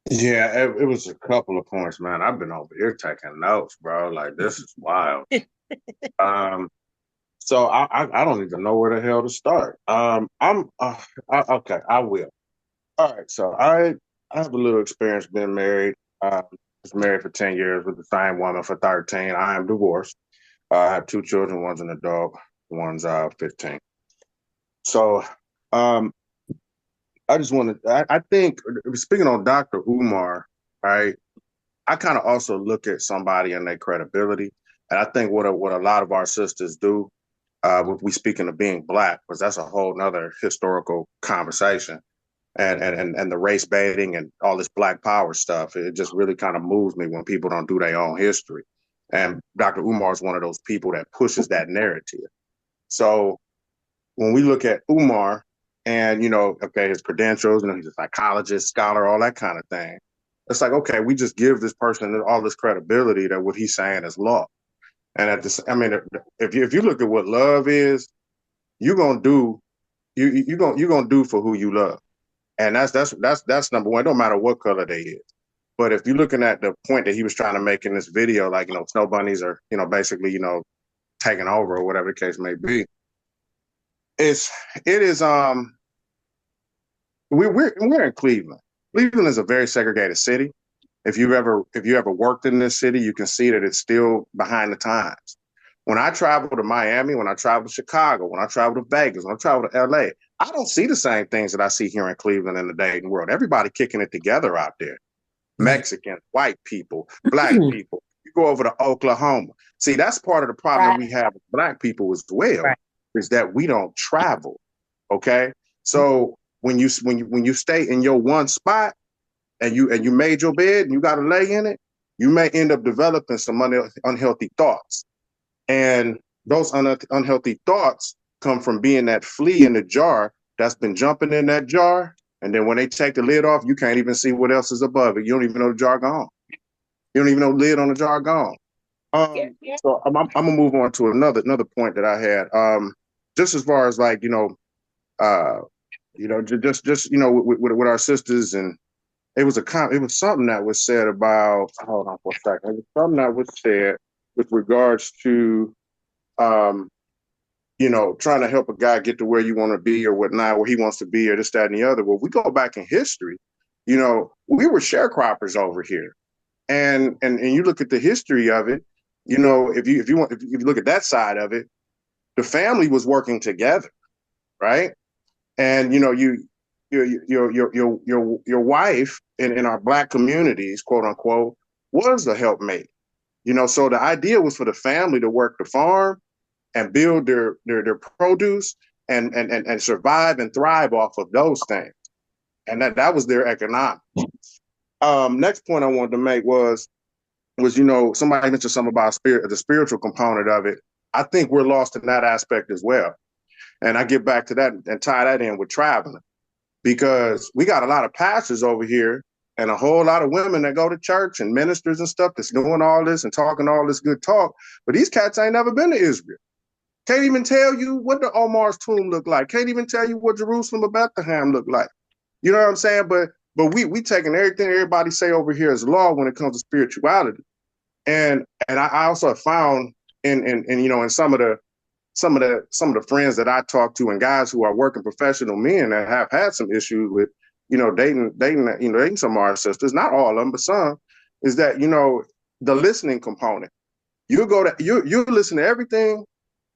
Yeah, it was a couple of points, man. I've been over here taking notes, bro. Like this is wild. Um, so I don't even know where the hell to start. Okay, I will. All right, so I have a little experience being married. Was married for 10 years with the same woman for 13. I am divorced. I have two children. One's an adult. One's 15. So, um, I just want to. I think speaking on Dr. Umar, right? I kind of also look at somebody and their credibility, and I think what a lot of our sisters do, if we speaking of being black, because that's a whole nother historical conversation, and the race baiting and all this black power stuff. It just really kind of moves me when people don't do their own history, and Dr. Umar is one of those people that pushes that narrative. So when we look at Umar and, okay, his credentials, he's a psychologist, scholar, all that kind of thing. It's like, okay, we just give this person all this credibility that what he's saying is law. And I mean, if you look at what love is, you're gonna do you're gonna do for who you love, and that's number one. It don't matter what color they is. But if you're looking at the point that he was trying to make in this video, like snow bunnies are basically taking over or whatever the case may be, it is we're in Cleveland. Cleveland is a very segregated city. If you ever worked in this city, you can see that it's still behind the times. When I travel to Miami, when I travel to Chicago, when I travel to Vegas, when I travel to LA, I don't see the same things that I see here in Cleveland in the Dayton world. Everybody kicking it together out there. Mexicans, white people, black people. You go over to Oklahoma. See, that's part of the problem that we have with black people as well, is that we don't travel. Okay. So when you stay in your one spot and you made your bed and you got to lay in it, you may end up developing some unhealthy thoughts. And those unhealthy thoughts come from being that flea in the jar that's been jumping in that jar. And then when they take the lid off, you can't even see what else is above it. You don't even know the jar gone. You don't even know the lid on the jar gone. So I'm gonna move on to another point that I had. Just as far as like just with our sisters, and it was something that was said about. Hold on for a second. It was something that was said with regards to trying to help a guy get to where you want to be or whatnot, where he wants to be, or this, that, and the other. Well, we go back in history, we were sharecroppers over here. And you look at the history of it, if you look at that side of it, the family was working together, right? And your wife in our black communities, quote unquote, was the helpmate. So the idea was for the family to work the farm and build their produce and survive and thrive off of those things. And that was their economics. Next point I wanted to make was somebody mentioned something about the spiritual component of it. I think we're lost in that aspect as well. And I get back to that and tie that in with traveling, because we got a lot of pastors over here and a whole lot of women that go to church and ministers and stuff that's doing all this and talking all this good talk. But these cats ain't never been to Israel. Can't even tell you what the Omar's tomb looked like. Can't even tell you what Jerusalem or Bethlehem looked like. You know what I'm saying? But we taking everything everybody say over here as law when it comes to spirituality. And I also found in some of the friends that I talk to and guys who are working professional men that have had some issues with, dating some of our sisters, not all of them, but some, is that, the listening component. You listen to everything,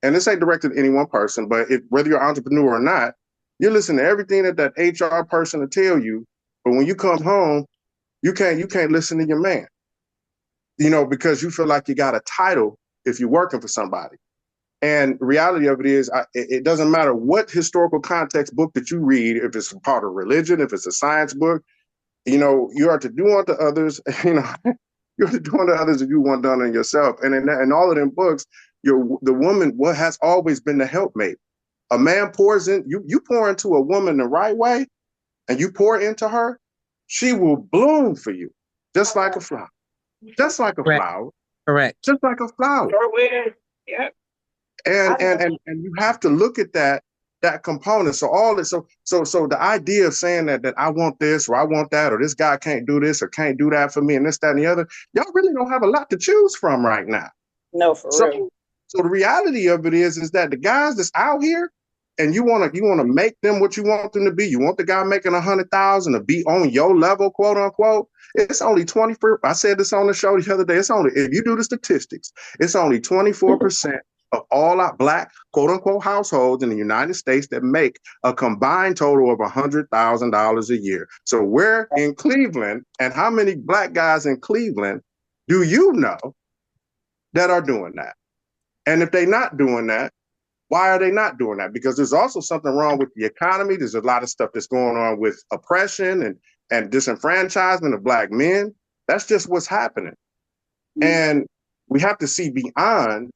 and this ain't directed to any one person, but whether you're an entrepreneur or not, you listen to everything that HR person will tell you. But when you come home, you can't listen to your man, because you feel like you got a title if you're working for somebody. And the reality of it is, it doesn't matter what historical context book that you read, if it's part of religion, if it's a science book, you are to do unto others, you're to do unto others if you want done on yourself. And in all of them books, the woman has always been the helpmate. A man pours in, you pour into a woman the right way, and you pour into her, she will bloom for you, just like a flower. Just like a flower. Correct. Just like a flower. Yep. And you have to look at that component. So all this, so the idea of saying that I want this or I want that, or this guy can't do this or can't do that for me, and this, that, and the other, y'all really don't have a lot to choose from right now. No, for real. So the reality of it is that the guys that's out here, and you want to make them what you want them to be. You want the guy making 100,000 to be on your level, quote unquote. It's only 24. I said this on the show the other day. It's only, if you do the statistics, it's only 24% of all our black, quote unquote, households in the United States that make a combined total of $100,000 a year. So we're in Cleveland, and how many black guys in Cleveland do you know that are doing that? And if they're not doing that, why are they not doing that? Because there's also something wrong with the economy. There's a lot of stuff that's going on with oppression and disenfranchisement of black men. That's just what's happening. And we have to see beyond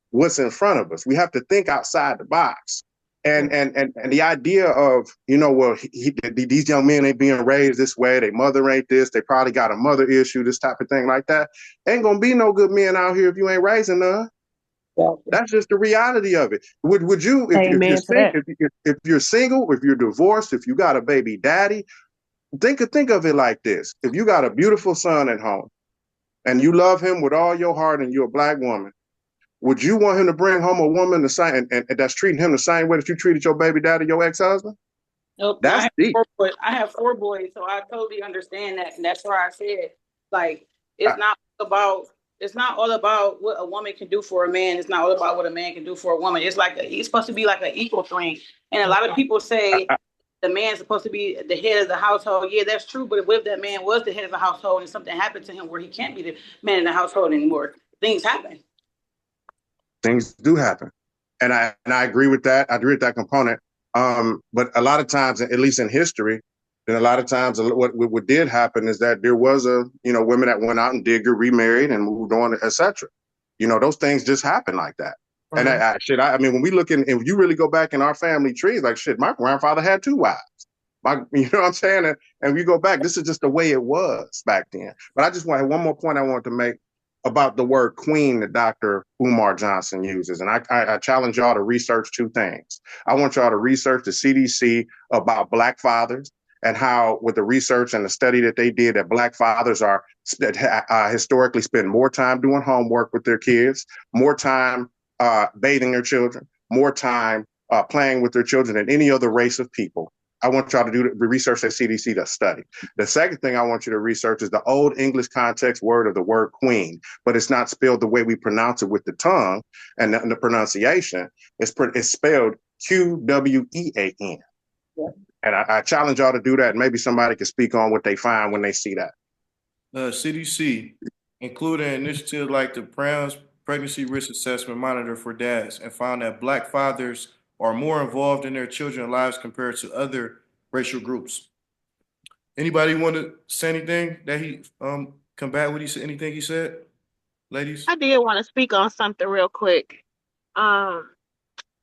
what's in front of us. We have to think outside the box. And the idea of, these young men ain't being raised this way, their mother ain't this, they probably got a mother issue, this type of thing like that. Ain't gonna be no good men out here if you ain't raising none. That's just the reality of it. Would you, if you're single, if you're divorced, if you got a baby daddy, think of it like this. If you got a beautiful son at home and you love him with all your heart and you're a black woman, would you want him to bring home a woman the same and that's treating him the same way that you treated your baby daddy, your ex-husband? Nope. That's deep. I have 4 boys, so I totally understand that, and that's why I said, like, I, it's not all about what a woman can do for a man. It's not all about what a man can do for a woman. It's like it's supposed to be like an equal thing. And a lot of people say I, the man's supposed to be the head of the household. Yeah, that's true. But if that man was the head of the household and something happened to him where he can't be the man in the household anymore, things happen. things do happen, and I agree with that. I agree with that component. But a lot of times, at least in history, then a lot of times, what did happen is that there was women that went out and did get remarried and moved on, etc. Those things just happen like that. And I mean, when we look in, if you really go back in our family trees, like shit, my grandfather had 2 wives. You know what I'm saying? And we go back, this is just the way it was back then. But I just want one more point I wanted to make about the word queen that Dr. Umar Johnson uses. And I challenge y'all to research 2 things. I want y'all to research the CDC about Black fathers and how, with the research and the study that they did, that Black fathers are historically spend more time doing homework with their kids, more time bathing their children, more time playing with their children than any other race of people. I want y'all to do the research that CDC does study. The second thing I want you to research is the old English context word of the word queen, but it's not spelled the way we pronounce it with the tongue and the pronunciation. It's spelled Qwean. Yeah. And I challenge y'all to do that. Maybe somebody can speak on what they find when they see that. CDC, including initiatives like the Pregnancy Risk Assessment Monitor for dads, and found that Black fathers are more involved in their children's lives compared to other racial groups. Anybody want to say anything that he combat what he said? Anything he said, ladies? I did want to speak on something real quick.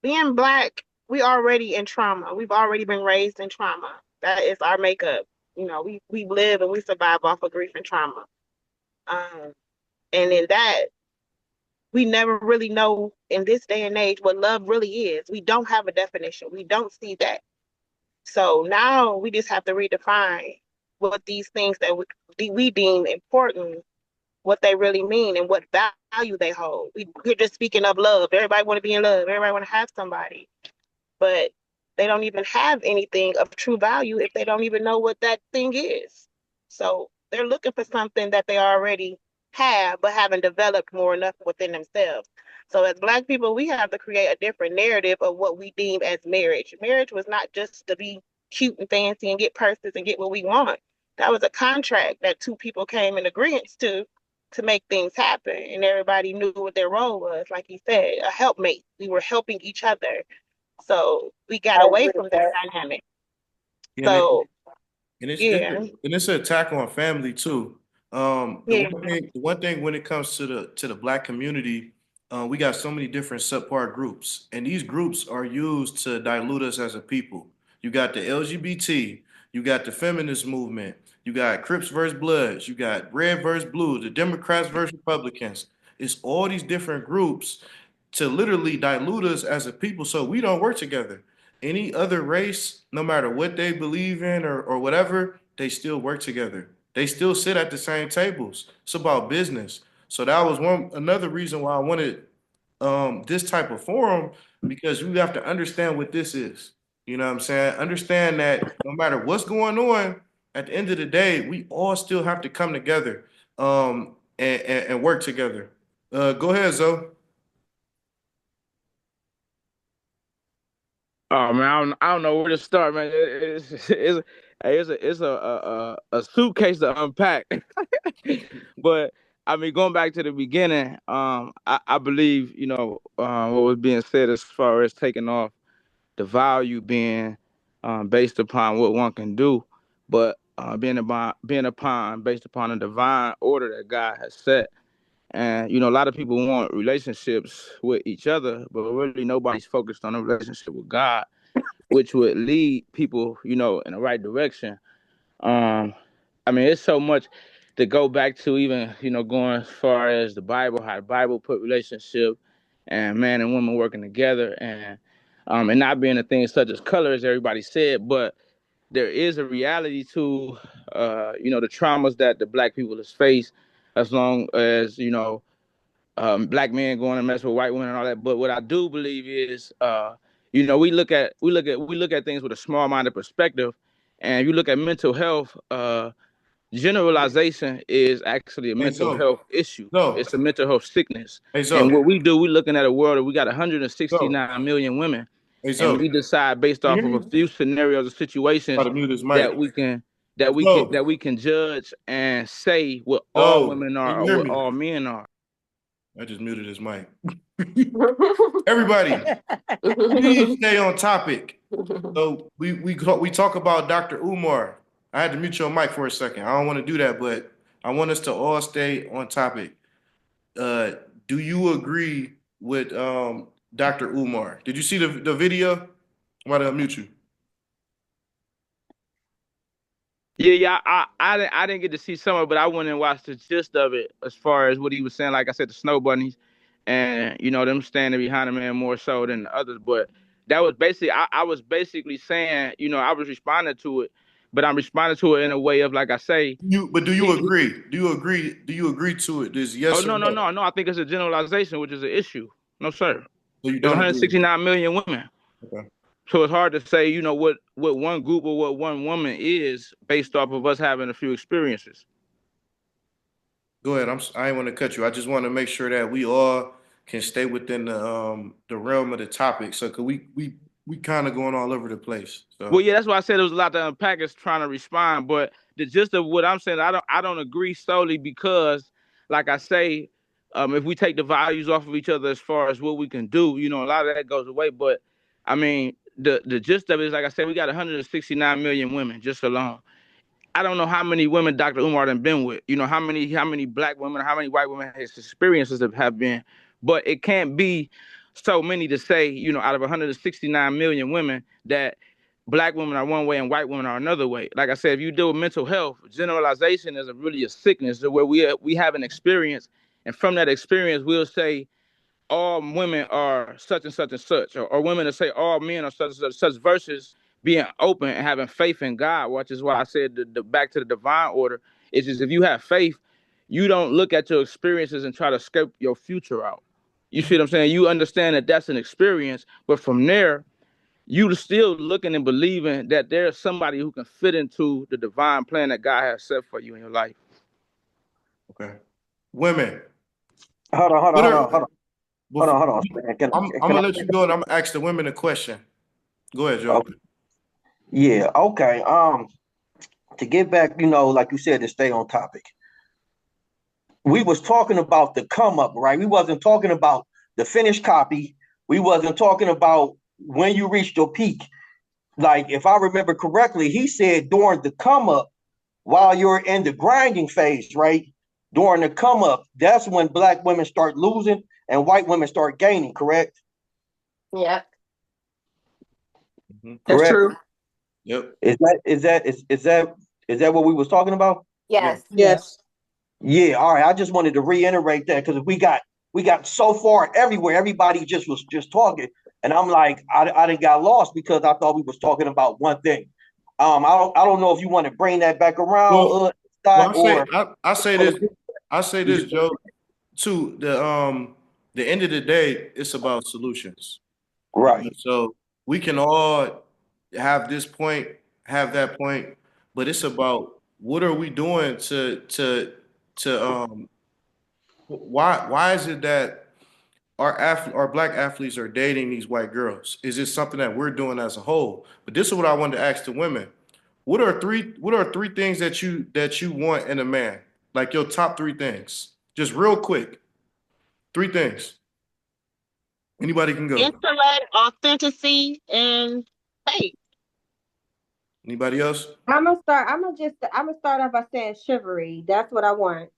Being Black, we already in trauma. We've already been raised in trauma. That is our makeup. We live and we survive off of grief and trauma. And in that, we never really know in this day and age what love really is. We don't have a definition. We don't see that. So now we just have to redefine what these things that we deem important, what they really mean and what value they hold. We're just speaking of love. Everybody want to be in love. Everybody want to have somebody. But they don't even have anything of true value if they don't even know what that thing is. So they're looking for something that they already have, but haven't developed more enough within themselves. So as Black people, we have to create a different narrative of what we deem as marriage. Marriage was not just to be cute and fancy and get purses and get what we want. That was a contract that 2 people came in agreement to make things happen. And everybody knew what their role was. Like he said, a helpmate. We were helping each other. So we got away from that dynamic. Yeah, so it's an attack on family too. The one thing when it comes to the Black community, we got so many different subpart groups, and these groups are used to dilute us as a people. You got the LGBT, you got the feminist movement, you got Crips versus Bloods, you got Red versus Blue, the Democrats versus Republicans. It's all these different groups to literally dilute us as a people so we don't work together. Any other race, no matter what they believe in or whatever, they still work together. They still sit at the same tables. It's about business. So that was another reason why I wanted this type of forum, because you have to understand what this is. You know what I'm saying? Understand that no matter what's going on, at the end of the day, we all still have to come together and work together. Go ahead, Zoe. Oh man, I don't know where to start, man. It's a suitcase to unpack. But I mean, going back to the beginning, I believe what was being said as far as taking off the value being based upon what one can do, but based upon a divine order that God has set. And a lot of people want relationships with each other, but really nobody's focused on a relationship with God, which would lead people, in the right direction. I mean, it's so much to go back to, even, going as far as the Bible, how the Bible put relationship and man and woman working together, and not being a thing such as color, as everybody said, but there is a reality to, the traumas that the Black people has faced, as long as, Black men going and mess with white women and all that. But what I do believe is, You know, we look at things with a small minded perspective, and you look at mental health. Generalization is actually a Hey, mental Zo. health issue. Zo. It's a mental health sickness. Hey, And Zo. what we do, we're looking at a world where we got Zo. 169 million women, Hey, and Zo. we decide based Can you off hear of a me? few scenarios or Try situations to mute his mic. that we can Zo. judge and say what all Zo. women Can are you or hear what me? all men are. I just muted his mic. Everybody, please stay on topic. So we talk about Dr. Umar. I had to mute your mic for a second. I don't want to do that, but I want us to all stay on topic. Uh, do you agree with Dr. Umar? Did you see the video? I'm about to unmute you. Yeah, I didn't get to see some of it, but I went and watched the gist of it as far as what he was saying. Like I said, the snow bunnies, and you know them standing behind the man more so than the others. But that was basically I was basically saying, you know, I was responding to it, but I'm responding to it in a way of like I say, Do you agree? Do you agree? Do you agree to it? Is oh yes or no no no? no no, I think it's a generalization, which is an issue. No sir, So you there's don't agree? 169 million women. Okay. So it's hard to say, you know, what one group or what one woman is based off of us having a few experiences. Go ahead. I ain't want to cut you. I just want to make sure that we all can stay within the realm of the topic. So cause we kind of going all over the place. Well, So yeah, that's why I said there was a lot to unpack. Is trying to respond, but the gist of what I'm saying, I don't agree solely because, like I say, if we take the values off of each other as far as what we can do, you know, a lot of that goes away. But I mean, the gist of it is, like I said, we got 169 million women just alone. I don't know how many women Dr. Umar done been with. You know, how many black women, how many white women his experiences have been. But it can't be so many to say, you know, out of 169 million women that black women are one way and white women are another way. Like I said, if you deal with mental health, generalization is really a sickness where we have an experience, and from that experience, we'll say all women are such and such and such, or women that say all men are such and such, versus being open and having faith in God, which is why I said the back to the divine order. It's just if you have faith, you don't look at your experiences and try to scope your future out. You see what I'm saying? You understand that that's an experience, but from there, you still looking and believing that there's somebody who can fit into the divine plan that God has set for you in your life. okay, women. Hold on, hold on, What hold are on, hold on. before, Hold on. I'm Can gonna I let you go and I'm gonna ask the women a question. Go ahead, Joe. okay. Yeah, okay. To get back, like you said, to stay on topic. We was talking about the come up, right? We wasn't talking about the finished copy. We wasn't talking about when you reached your peak. Like, if I remember correctly, he said during the come up, while you're in the grinding phase, right? During the come up, that's when black women start losing and white women start gaining, correct? Yeah. Mm-hmm. That's Correct. true. Yep. Is that what we was talking about? Yeah. Yes. Yes. Yeah, all right. I just wanted to reiterate that because we got so far everywhere. Everybody just was just talking, and I'm like, I didn't got lost because I thought we was talking about one thing. I don't know if you want to bring that back around, Well, Scott, or I say this. I say this, Joe. Too the end of the day, it's about solutions. right. So we can all have this point, have that point, but it's about what are we doing to why is it that our black athletes are dating these white girls? Is this something that we're doing as a whole? But this is what I wanted to ask the women. What are three things that you want in a man? Like your top three things. Just real quick. Three things. Anybody can go. Intellect, authenticity, and faith. Anybody else? I'm gonna start off by saying chivalry. That's what I want.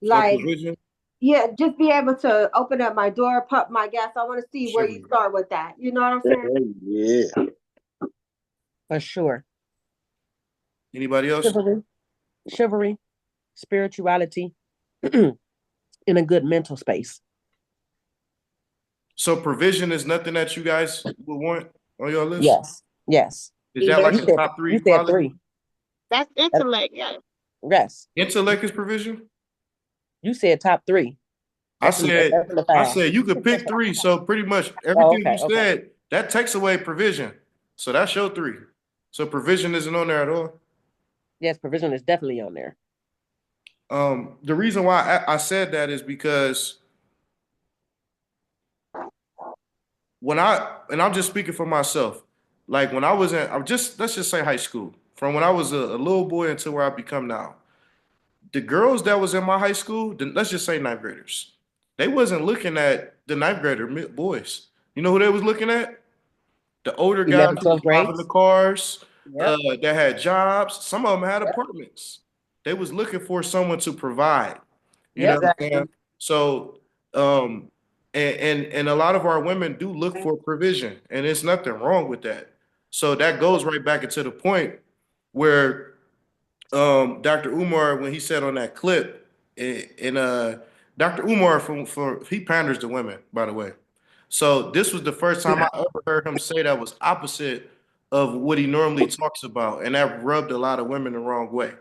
So Like, provision, yeah, just be able to open up my door, pump my gas. I want to see where you chivalry. start with that. You know what I'm saying? Yeah. For sure. Anybody else? Chivalry, spirituality, in a good mental space. So provision is nothing that you guys would want on your list? Yes. Yes. Is that like You a said top you three said quality? three. That's intellect. Yeah. Yes. Intellect is provision? You said top three. I That's in said the I file. said you could pick three. So pretty much Oh, everything you okay. Okay. said That takes away provision. So that's your 3. So provision isn't on there at all. Yes, provision is definitely on there. The reason why I said that is because I'm just speaking for myself, like when I was let's just say high school, from when I was a little boy until where I become now, the girls that was in my high school, let's just say ninth graders, they wasn't looking at the ninth grader boys. You know who they was looking at? The older guys 11, who was 12th driving the grades. cars, Yep. that had jobs. Some of them had apartments. They was looking for someone to provide. You know Yep. what I'm Exactly. saying? So, and a lot of our women do look for provision, and there's nothing wrong with that. So that goes right back into the point where Dr. Umar, when he said on that clip, Dr. Umar he panders to women, by the way. So this was the first time I ever heard him say that was opposite of what he normally talks about, and that rubbed a lot of women the wrong way.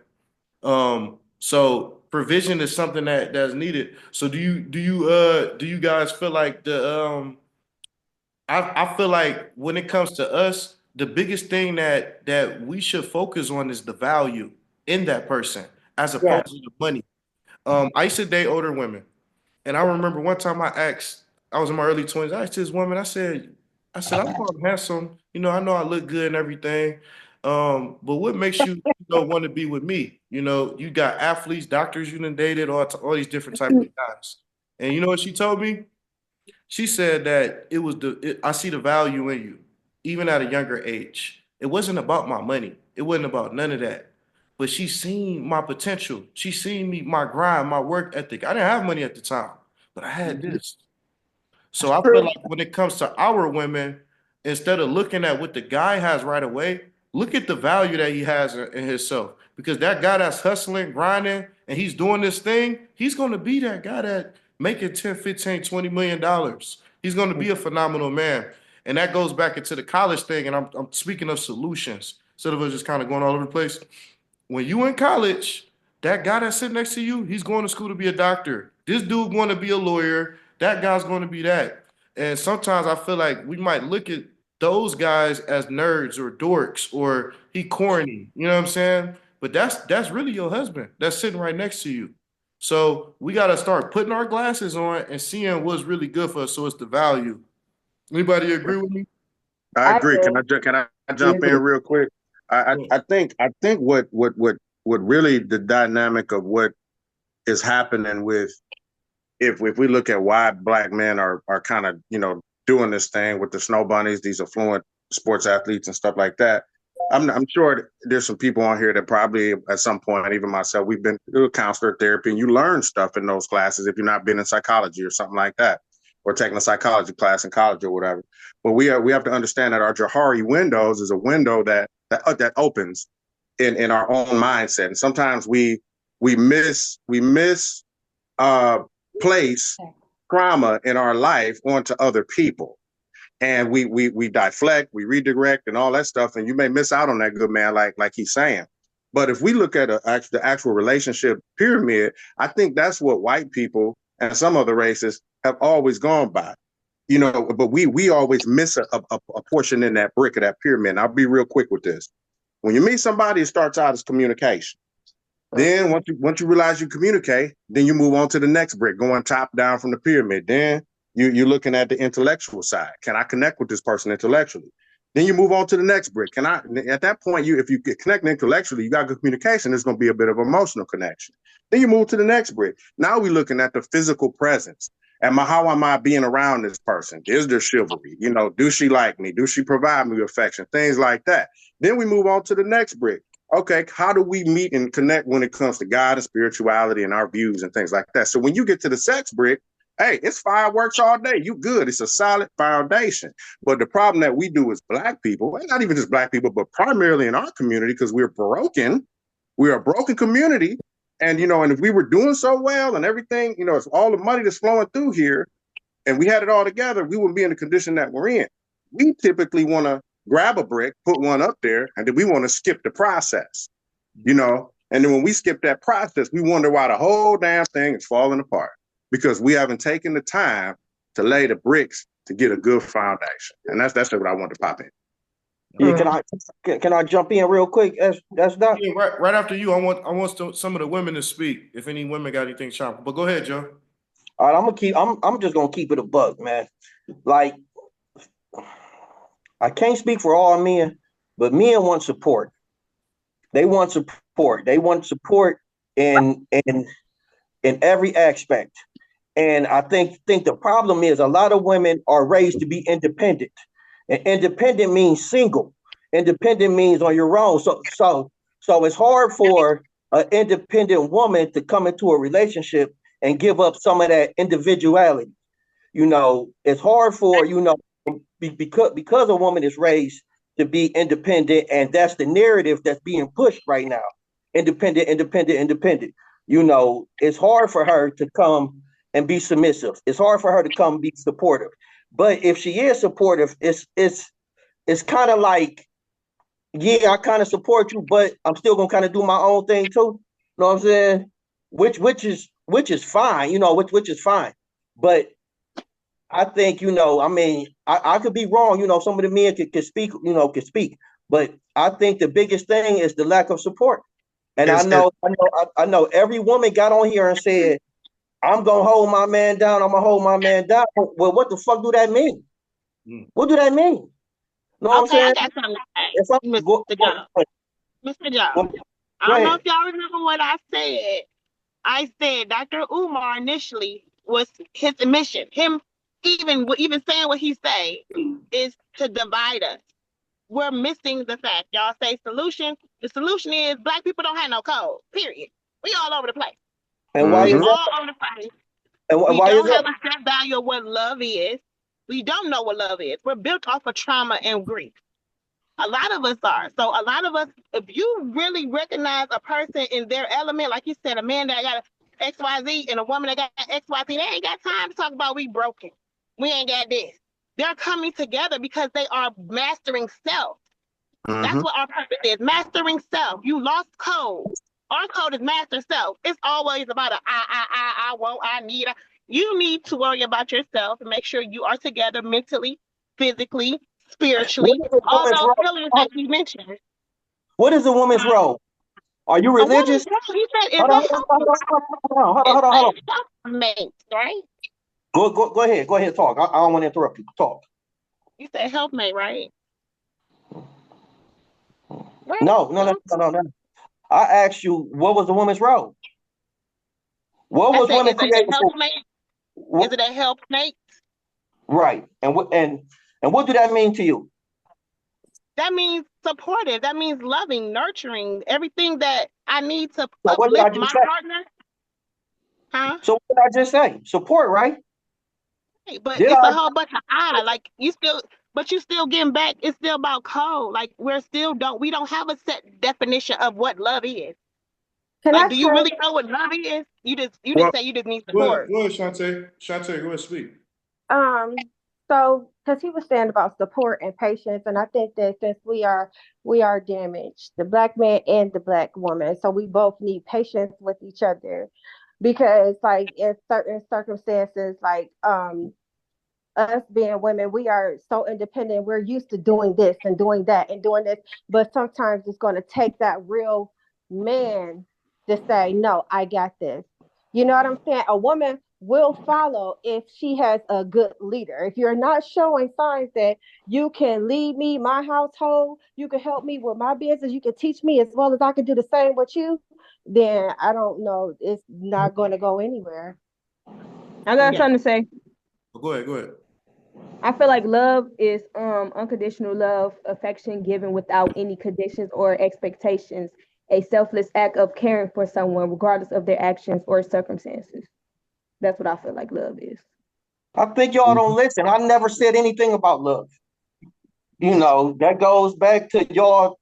So provision is something that's needed. So do you guys feel like I feel like when it comes to us, the biggest thing that we should focus on is the value in that person as Yeah. opposed to the money. I used to date older women, and I remember one time I was in my early 20s. I asked this woman, I know I'm handsome, I know I look good and everything. But what makes you, want to be with me? You got athletes, doctors you done dated, all these different type of guys. And you know what she told me? She said that I see the value in you, even at a younger age. It wasn't about my money. It wasn't about none of that. But she seen my potential. She seen me, my grind, my work ethic. I didn't have money at the time, but I had this. So I feel like when it comes to our women, instead of looking at what the guy has right away, look at the value that he has in himself. Because that guy that's hustling, grinding, and he's doing this thing, he's going to be that guy that making 10, 15, 20 million dollars. He's going to be a phenomenal man. And that goes back into the college thing. And I'm speaking of solutions instead of us just kind of going all over the place. When you in college, that guy that's sitting next to you, he's going to school to be a doctor. This dude going to be a lawyer. That guy's going to be that. And sometimes I feel like we might look at those guys as nerds or dorks or he corny. You know what I'm saying? But that's really your husband that's sitting right next to you. So we got to start putting our glasses on and seeing what's really good for us. So it's the value. Anybody agree with me? I I agree. do. Can I jump in real quick? I think what really the dynamic of what is happening with if we look at why black men are kind of doing this thing with the snow bunnies, these affluent sports athletes and stuff like that. I'm sure there's some people on here that probably at some point, even myself, we've been through counselor therapy, and you learn stuff in those classes if you're not been in psychology or something like that, or taking a psychology class in college or whatever. But we have to understand that our Johari windows is a window that opens in our own mindset, and sometimes we miss place trauma in our life onto other people, and we deflect, we redirect, and all that stuff, and you may miss out on that, good man, like he's saying. But if we look at the actual relationship pyramid, I think that's what white people and some other races have always gone by. But we always miss a portion in that brick of that pyramid. And I'll be real quick with this. When you meet somebody, it starts out as communication. Then once you realize you communicate, then you move on to the next brick, going top down from the pyramid. Then you're looking at the intellectual side. Can I connect with this person intellectually? Then you move on to the next brick. Can I? At that point, if you get connected intellectually, you got good communication. There's going to be a bit of emotional connection. Then you move to the next brick. Now we're looking at the physical presence. How am I being around this person? Is there chivalry? Do she like me? Do she provide me with affection? Things like that. Then we move on to the next brick. Okay, how do we meet and connect when it comes to God and spirituality and our views and things like that? So when you get to the sex brick, hey, it's fireworks all day. You good. It's a solid foundation. But the problem that we do as black people, and not even just black people, but primarily in our community, because we're broken, we're a broken community. And if we were doing so well and everything, it's all the money that's flowing through here, and we had it all together, we wouldn't be in the condition that we're in. We typically want to grab a brick, put one up there, and then we want to skip the process, And then when we skip that process, we wonder why the whole damn thing is falling apart, because we haven't taken the time to lay the bricks to get a good foundation. And that's what I want to pop in. Yeah, can I jump in real quick? That's not. Yeah, right after you. I want some of the women to speak. If any women got anything sharp, but go ahead, Joe. All right, I'm just gonna keep it a buck, man. Like, I can't speak for all men, but men want support. They want support. They want support in every aspect. And I think the problem is a lot of women are raised to be independent. And independent means single. Independent means on your own. So it's hard for an independent woman to come into a relationship and give up some of that individuality. It's hard for, because a woman is raised to be independent, and that's the narrative that's being pushed right now. Independent, independent, independent. It's hard for her to come and be submissive. It's hard for her to come be supportive. But if she is supportive, it's kind of like, yeah, I kind of support you, but I'm still gonna kind of do my own thing too. You know what I'm saying? Which is fine, which is fine. But I think, I could be wrong, some of the men could speak, but I think the biggest thing is the lack of support. And I know every woman got on here and said, I'm gonna hold my man down, I'm gonna hold my man down. Well, what the fuck do that mean? What do that mean? You know what I'm Okay, I saying? got something If to I'm say, go, Mr. go, Joe. Mr. Joe, go I go don't know ahead. if y'all remember what I said. I said Dr. Umar initially was his mission. Him even saying what he say is to divide us. We're missing the fact. Y'all say solution. The solution is black people don't have no code. Period. We all over the place. And why We is that? all over the place. And We why is don't that? have a set value of what love is. We don't know what love is. We're built off of trauma and grief. A lot of us are. So a lot of us, if you really recognize a person in their element, like you said, a man that got XYZ and a woman that got XYZ, they ain't got time to talk about we broken. We ain't got this. They're coming together because they are mastering self. That's what our purpose is, mastering self. You lost code. Our code is master self. It's always about I want, I need. You need to worry about yourself and make sure you are together mentally, physically, What spiritually, is a all woman's those role? pillars that you mentioned. What is a woman's role? Are you A woman's religious? role, he said, is Hold a on, hold on, helpmate. hold It's on, hold on. a helpmate, right? Go ahead. Go ahead, talk. I don't want to interrupt you. Talk. You said helpmate, right? Right? No. I asked you, what was the woman's role? What I was said, women is it created a for? helpmate? Is it a helpmate? Right. And what do that mean to you? That means supportive. That means loving, nurturing, everything that I need to So what did I uplift just my say? partner. Huh? So what did I just say? Support, right? But Did it's I? a whole bunch of like you still getting back. It's still about code. Like we don't have a set definition of what love is. Can I Like, do you try? really know what love is? You just Well, say you just need Go ahead, support. go ahead, Shantae. Shantae, go ahead, speak. So because he was saying about support and patience, and I think that since we are damaged, the black man and the black woman, so we both need patience with each other, because like in certain circumstances, like us being women, we are so independent. We're used to doing this and doing that and doing this, but sometimes it's going to take that real man to say, "No, I got this." You know what I'm saying? A woman will follow if she has a good leader. If you're not showing signs that you can lead me, my household, you can help me with my business, you can teach me as well as I can do the same with you, then I don't know. It's not going to go anywhere. I got Yeah. something to say. Go ahead, go ahead. I feel like love is unconditional love, affection given without any conditions or expectations, a selfless act of caring for someone regardless of their actions or circumstances. That's what I feel like love is. I think y'all don't listen. I never said anything about love. That goes back to y'all.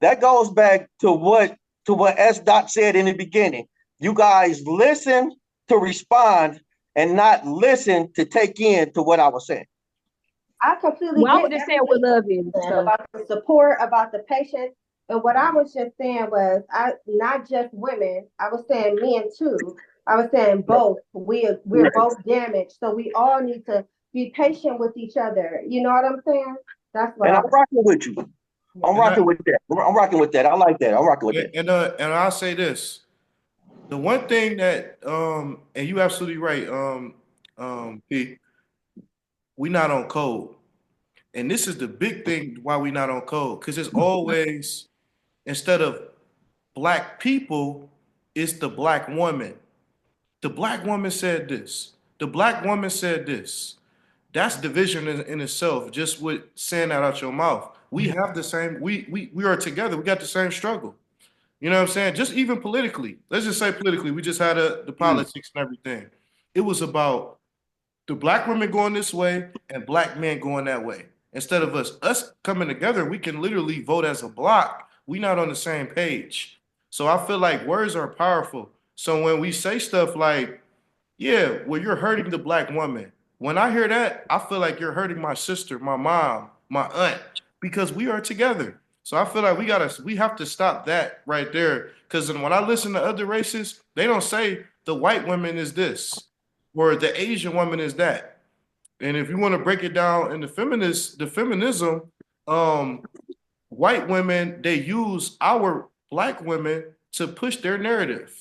That goes back to what S. Dot said in the beginning. You guys listen to respond and not listen to take in to what I was saying. I completely Well, I was get just saying everything what love is. So about the support, about the patience. And what I was just saying was, I not just women. I was saying men too. I was saying both. We're both damaged, so we all need to be patient with each other. You know what I'm saying? That's what And I I'm was. rocking with you. I'm And I rocking with that. I'm rocking with that. I like that. I'm rocking with that. and I'll say this. The one thing that and you absolutely right, P, we not on code. And this is the big thing why we not on code. Because it's always instead of black people, it's the black woman. The black woman said this. The black woman said this. That's division in itself, just with saying that out your mouth. We have the same, we are together. We got the same struggle. You know what I'm saying? Just even politically. Let's just say politically. We just had the politics and everything. It was about the black women going this way and black men going that way. Instead of us coming together, we can literally vote as a block. We not on the same page. So I feel like words are powerful. So when we say stuff like, yeah, well, you're hurting the black woman. When I hear that, I feel like you're hurting my sister, my mom, my aunt, because we are together. So I feel like we have to stop that right there. Because when I listen to other races, they don't say the white woman is this or the Asian woman is that. And if you want to break it down in the feminism, um, white women they use our black women to push their narrative.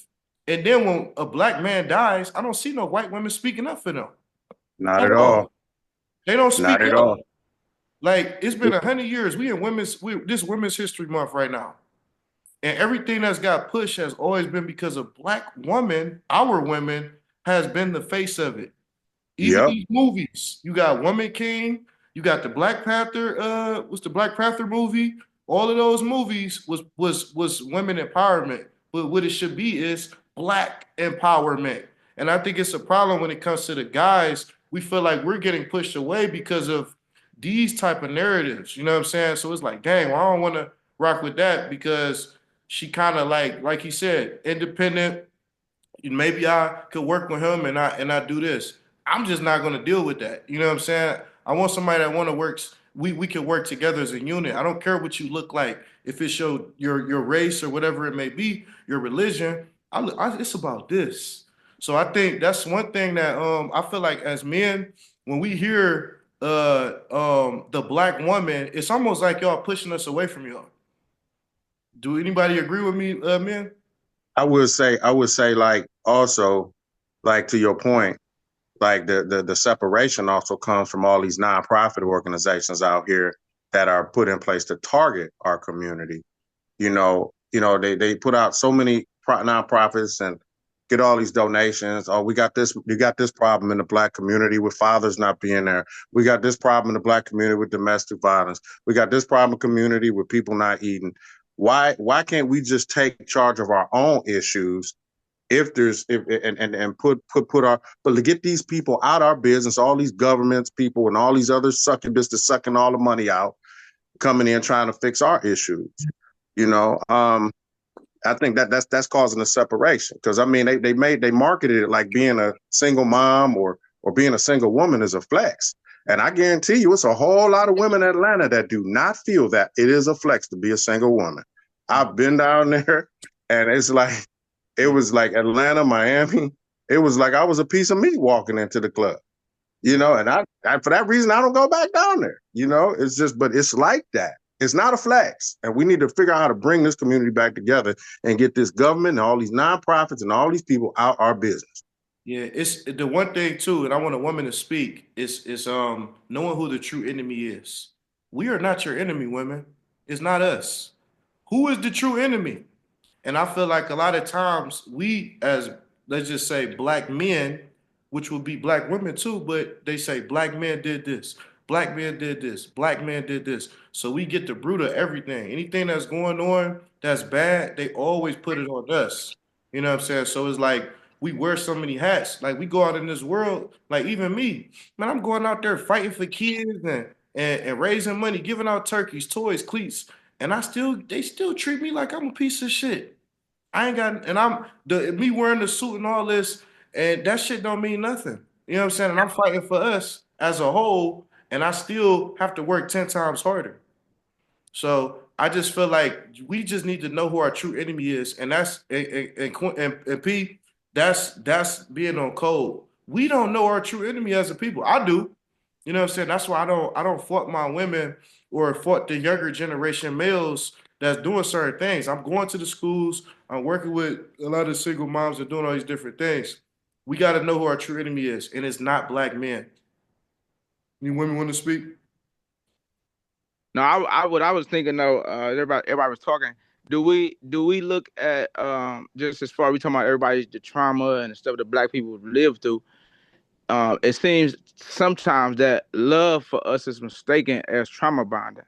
And then when a black man dies, I don't see no white women speaking up for them Not at at all. all. They don't Not speak at up. all. Like it's been 100 years. This Women's History Month right now, and everything that's got pushed has always been because of black women. Our women has been the face of it. Even Yep. these movies, you got Woman King, you got the Black Panther. What's the Black Panther movie? All of those movies was women empowerment. But what it should be is black empowerment. And I think it's a problem when it comes to the guys. We feel like we're getting pushed away because of these type of narratives. You know what I'm saying? So it's like, dang, well, I don't want to rock with that because she kind of like he said, independent, maybe I could work with him and I do this. I'm just not gonna deal with that. You know what I'm saying? I want somebody that want to work. We can work together as a unit. I don't care what you look like. If it's your race or whatever it may be, your religion. It's about this. So I think that's one thing that I feel like as men, when we hear the black woman, it's almost like y'all pushing us away from y'all. Do anybody agree with me, men? I would say like also, like to your point, like the separation also comes from all these nonprofit organizations out here that are put in place to target our community. They put out so many nonprofits and get all these donations. Oh, we got this problem in the black community with fathers not being there. We got this problem in the black community with domestic violence. We got this problem in community with people not eating. Why can't we just take charge of our own issues if there's if and put our but to get these people out our business, all these governments people and all these other succubuses sucking all the money out, coming in trying to fix our issues. You know, I think that's causing a separation because I mean they marketed it like being a single mom or being a single woman is a flex. And I guarantee you, it's a whole lot of women in Atlanta that do not feel that it is a flex to be a single woman. I've been down there, and it was like Atlanta, Miami. It was like I was a piece of meat walking into the club, and I for that reason I don't go back down there. It's just, but it's like that. It's not a flex, and we need to figure out how to bring this community back together and get this government and all these nonprofits and all these people out our business. Yeah, it's the one thing too, and I want a woman to speak, is knowing who the true enemy is. We are not your enemy, women. It's not us. Who is the true enemy? And I feel like a lot of times we, as let's just say black men, which would be black women too, but they say black men did this, black men did this, black men did this. So we get the root of everything. Anything that's going on that's bad, they always put it on us. You know what I'm saying? So it's like we wear so many hats. Like we go out in this world, like even me, man, I'm going out there fighting for kids and raising money, giving out turkeys, toys, cleats, and they still treat me like I'm a piece of shit. I ain't got, and I'm the me wearing the suit and all this, and that shit don't mean nothing. You know what I'm saying? And I'm fighting for us as a whole, and I still have to work 10 times harder. So I just feel like we just need to know who our true enemy is, and and P, that's being on code. We don't know our true enemy as a people. I do. You know what I'm saying? That's why I don't fault my women or fault the younger generation males that's doing certain things. I'm going to the schools. I'm working with a lot of single moms and doing all these different things. We got to know who our true enemy is, and it's not black men. Any women want to speak? No, what I was thinking though, everybody was talking. Do we look at just as far we talking about everybody's the trauma and the stuff that black people live through? It seems sometimes that love for us is mistaken as trauma bonding.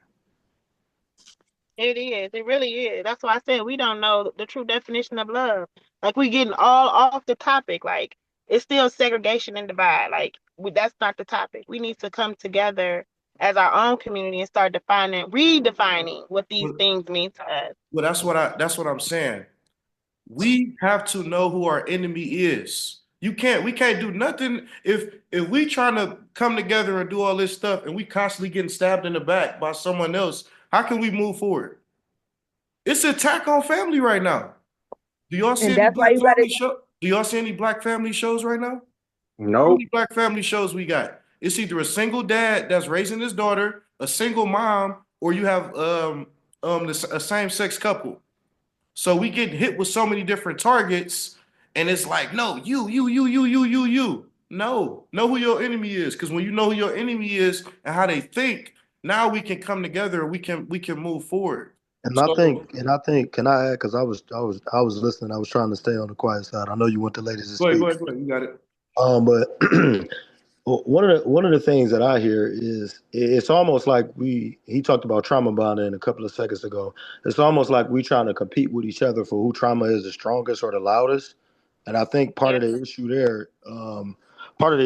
It is. It really is. That's why I said we don't know the true definition of love. Like we getting all off the topic. Like it's still segregation and divide. Like that's not the topic. We need to come together as our own community and start defining, redefining what these Well, things mean to us. well, that's what I'm saying. We have to know who our enemy is. We can't do nothing if we trying to come together and do all this stuff and we constantly getting stabbed in the back by someone else. How can we move forward? It's an attack on family right now. Do y'all see And any that's why black you gotta family show? Do y'all see any black family shows right now? How Nope. many black family shows we got? It's either a single dad that's raising his daughter, a single mom, or you have a same sex couple. So we get hit with so many different targets, and it's like, no, you. No, know who your enemy is, because when you know who your enemy is and how they think, now we can come together and we can move forward. And I So think, and I think, can I add? Because I was listening. I was trying to stay on the quiet side. I know you want the ladies to go ahead, go speak. ahead, go ahead. You got it. But well, one of the things that I hear is it's almost like he talked about trauma bonding a couple of seconds ago. It's almost like we trying to compete with each other for who trauma is the strongest or the loudest. And I think Yeah. part of the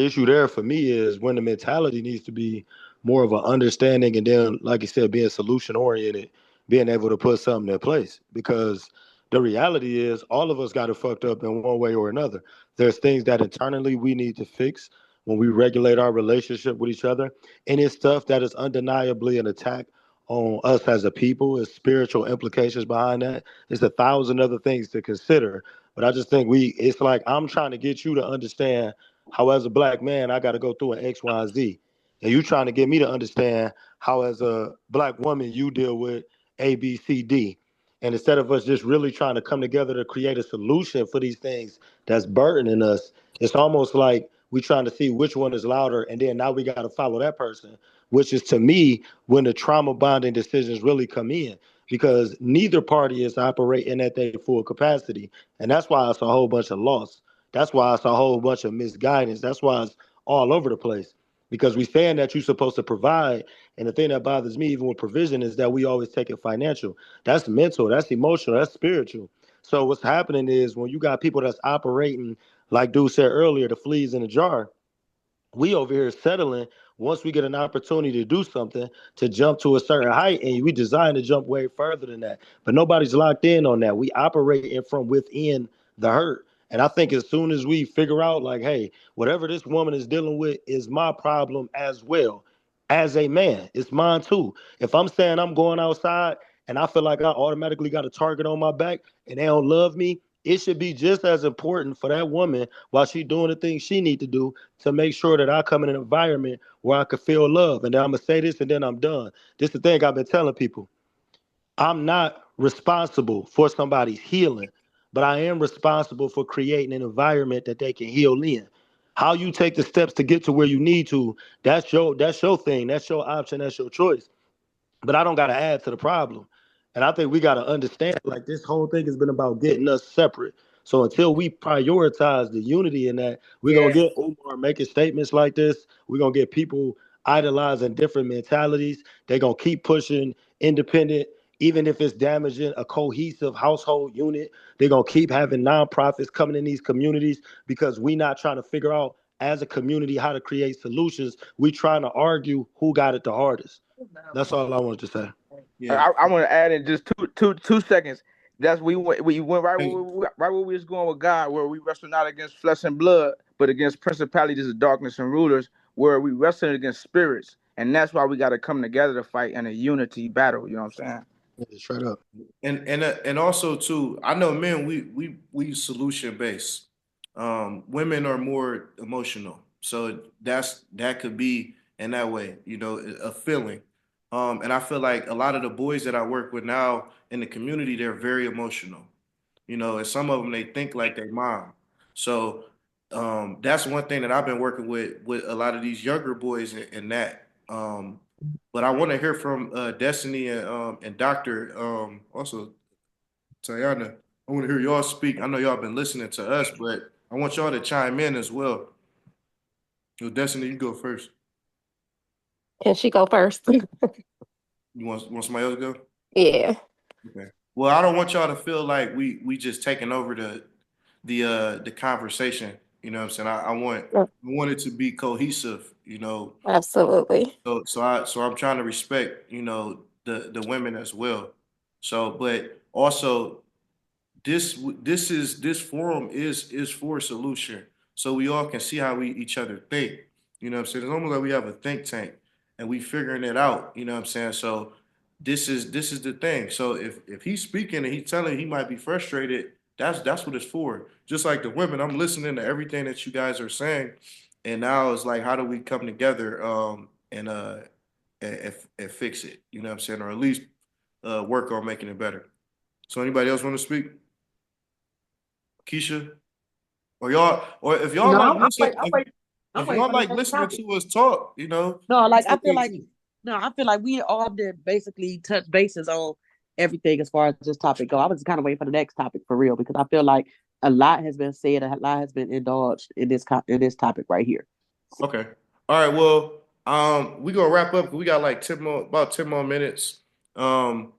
issue there for me is when the mentality needs to be more of an understanding, and then, like you said, being solution oriented, being able to put something in place. Because the reality is, all of us got it fucked up in one way or another. There's things that internally we need to fix when we regulate our relationship with each other. And it's stuff that is undeniably an attack on us as a people. It's spiritual implications behind that. It's a thousand other things to consider. But I just think it's like I'm trying to get you to understand how, as a black man, I got to go through an X, Y, and Z. And you trying to get me to understand how, as a black woman, you deal with A, B, C, D. And instead of us just really trying to come together to create a solution for these things that's burdening us, it's almost like we trying to see which one is louder, and then now we got to follow that person, which is to me when the trauma bonding decisions really come in, because neither party is operating at their full capacity, and that's why it's a whole bunch of loss. That's why it's a whole bunch of misguidance. That's why it's all over the place. Because we saying that you're supposed to provide, and the thing that bothers me, even with provision, is that we always take it financial. That's mental. That's emotional. That's spiritual. So what's happening is when you got people that's operating like dude said earlier, the fleas in the jar, we over here settling once we get an opportunity to do something to jump to a certain height, and we design to jump way further than that. But nobody's locked in on that. We operating from within the hurt. And I think as soon as we figure out, like, hey, whatever this woman is dealing with is my problem as well. As a man, it's mine too. If I'm saying I'm going outside and I feel like I automatically got a target on my back and they don't love me, it should be just as important for that woman while she doing the things she need to do to make sure that I come in an environment where I can feel love. And then I'm gonna say this and then I'm done. This is the thing I've been telling people. I'm not responsible for somebody's healing, but I am responsible for creating an environment that they can heal in. How you take the steps to get to where you need to, that's your thing, that's your option, that's your choice. But I don't gotta add to the problem. And I think we gotta understand like this whole thing has been about getting us separate. So until we prioritize the unity in that, we're gonna Yes. get Umar making statements like this. We're gonna get people idolizing different mentalities. They're gonna keep pushing independent, even if it's damaging a cohesive household unit. They're gonna keep having nonprofits coming in these communities because we not trying to figure out as a community how to create solutions. We trying to argue who got it the hardest. That's all I wanted to say. Yeah. I want to add in just two seconds. That's we went right Hey, right where we was going with God, where we wrestle not against flesh and blood, but against principalities of darkness and rulers, where we wrestling against spirits, and that's why we got to come together to fight in a unity battle. You know what I'm saying? Yeah, straight up. and also too, I know men we solution based. Women are more emotional, so that could be in that way, a feeling. And I feel like a lot of the boys that I work with now in the community, they're very emotional, and some of them they think like their mom. So that's one thing that I've been working with a lot of these younger boys in that. But I want to hear from Destiny and Doctor also Tayana. I want to hear y'all speak. I know y'all been listening to us, but I want y'all to chime in as well. Yo, Destiny, you go first. Can she go first? You want somebody else to go? Yeah. Okay. Well, I don't want y'all to feel like we just taking over the conversation. You know what I'm saying? I want it to be cohesive. Absolutely. So I'm trying to respect the women as well. So, but also this forum is for a solution, so we all can see how we each other think. You know what I'm saying? It's almost like we have a think tank and we figuring it out. You know what I'm saying? So this is the thing. So if he's speaking and he's telling he might be frustrated, that's what it's for. Just like the women, I'm listening to everything that you guys are saying, and now it's like, how do we come together and fix it? You know what I'm saying? Or at least work on making it better. So anybody else want to speak? Keisha? Or if y'all No, like I'm listen, waiting. I'm if waiting y'all for the like next listening topic. to us talk, No, like it's okay too. I feel like we all did basically touch bases on everything as far as this topic go. I was kind of waiting for the next topic for real because I feel like a lot has been said, a lot has been indulged in this topic right here. Okay. All right. Well, we gonna wrap up. We got like about 10 more minutes. Um,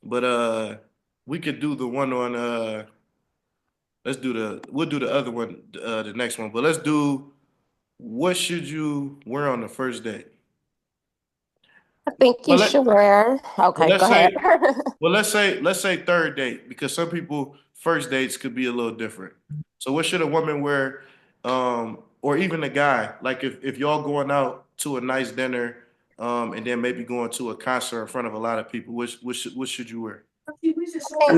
but we could do the one on we'll do the other one the next one. But let's do what should you wear on the first date? I think you Well, should wear. well Okay, go let's ahead. say let's say third date because some people first dates could be a little different. So what should a woman wear, or even a guy? Like if y'all going out to a nice dinner, and then maybe going to a concert in front of a lot of people, what should you wear? A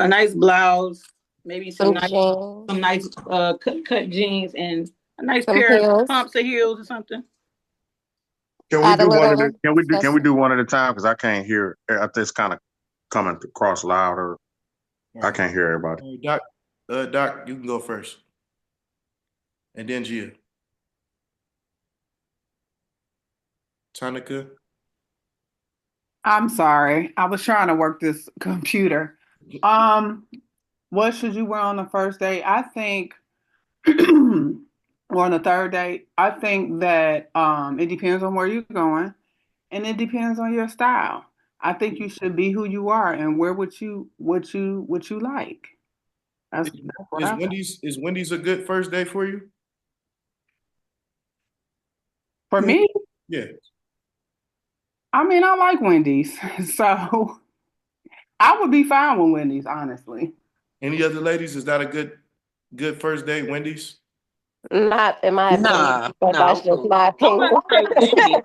nice blouse, maybe some Some nice jeans, some nice cut jeans and a nice some pair of heels. pumps or heels or something. Can we Add a do one at a little. can we do one at a time? Because I can't hear. It's kind of coming across louder. All I right. can't hear everybody. All right, Doc, you can go first, and then Gia, Tonica. I'm sorry. I was trying to work this computer. Um, what should you wear on the first date? I think, or on the third date, I think that it depends on where you're going and it depends on your style. I think you should be who you are and wear what you like. That's what Is I think. Wendy's a good first date for you? For me, Yeah. I mean, I like Wendy's, so I would be fine with Wendy's, honestly. Any other ladies? Is that a good first date, Wendy's? Not in my opinion, Nah, but nah, that's I'm just cool. my I'm opinion. gonna say Wendy's.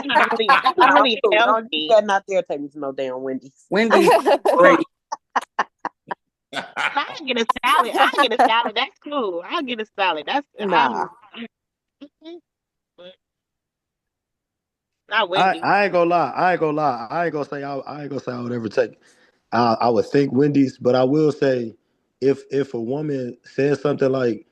It's Nah, I'm really cool. Don't keep healthy. that not there. Take me to no damn Wendy's. Wendy's great. I get a salad. I get a salad. That's cool. I get a salad. That's Nah. but not I, Wendy's. I ain't gonna lie. I ain't gonna lie. I ain't gonna say I would ever take. I would think Wendy's, but I will say, if a woman says something like,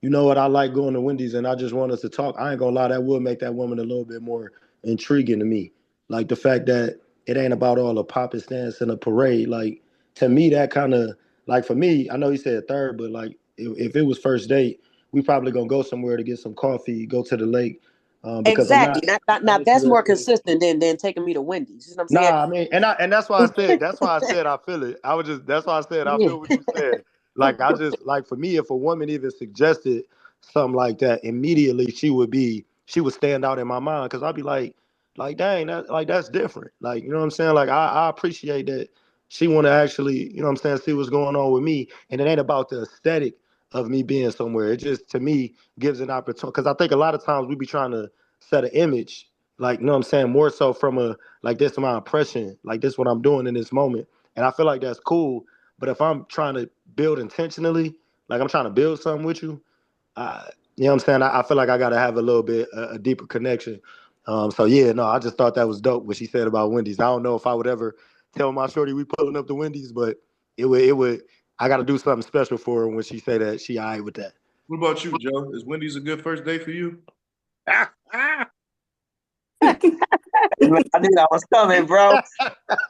you know what, I like going to Wendy's, and I just want us to talk. I ain't gonna lie. That would make that woman a little bit more intriguing to me. Like the fact that it ain't about all the popping stance and a parade. Like to me, that kind of like for me. I know you said third, but like if it was first date, we probably gonna go somewhere to get some coffee, go to the lake, because I'm Exactly. not. Now that's more consistent than taking me to Wendy's. You know what I'm saying? Nah, I mean, and that's why I said I feel it. I was just that's why I said I Yeah. feel what you said. Like I just like for me, if a woman even suggested something like that, immediately she would stand out in my mind because I'd be like dang, that's different. Like you know what I'm saying? Like I appreciate that she want to actually you know what I'm saying see what's going on with me, and it ain't about the aesthetic of me being somewhere. It just to me gives an opportunity because I think a lot of times we be trying to set an image like you know what I'm saying more so from a like this is my impression, like this is what I'm doing in this moment. And I feel like that's cool. But if I'm trying to build intentionally, like I'm trying to build something with you, you know what I'm saying? I feel like I gotta have a little bit a deeper connection. So yeah, no, I just thought that was dope what she said about Wendy's. I don't know if I would ever tell my shorty we pulling up to Wendy's, but it would. I got to do something special for her when she say that she all right with that. What about you, Joe? Is Wendy's a good first date for you? I knew that was coming, bro.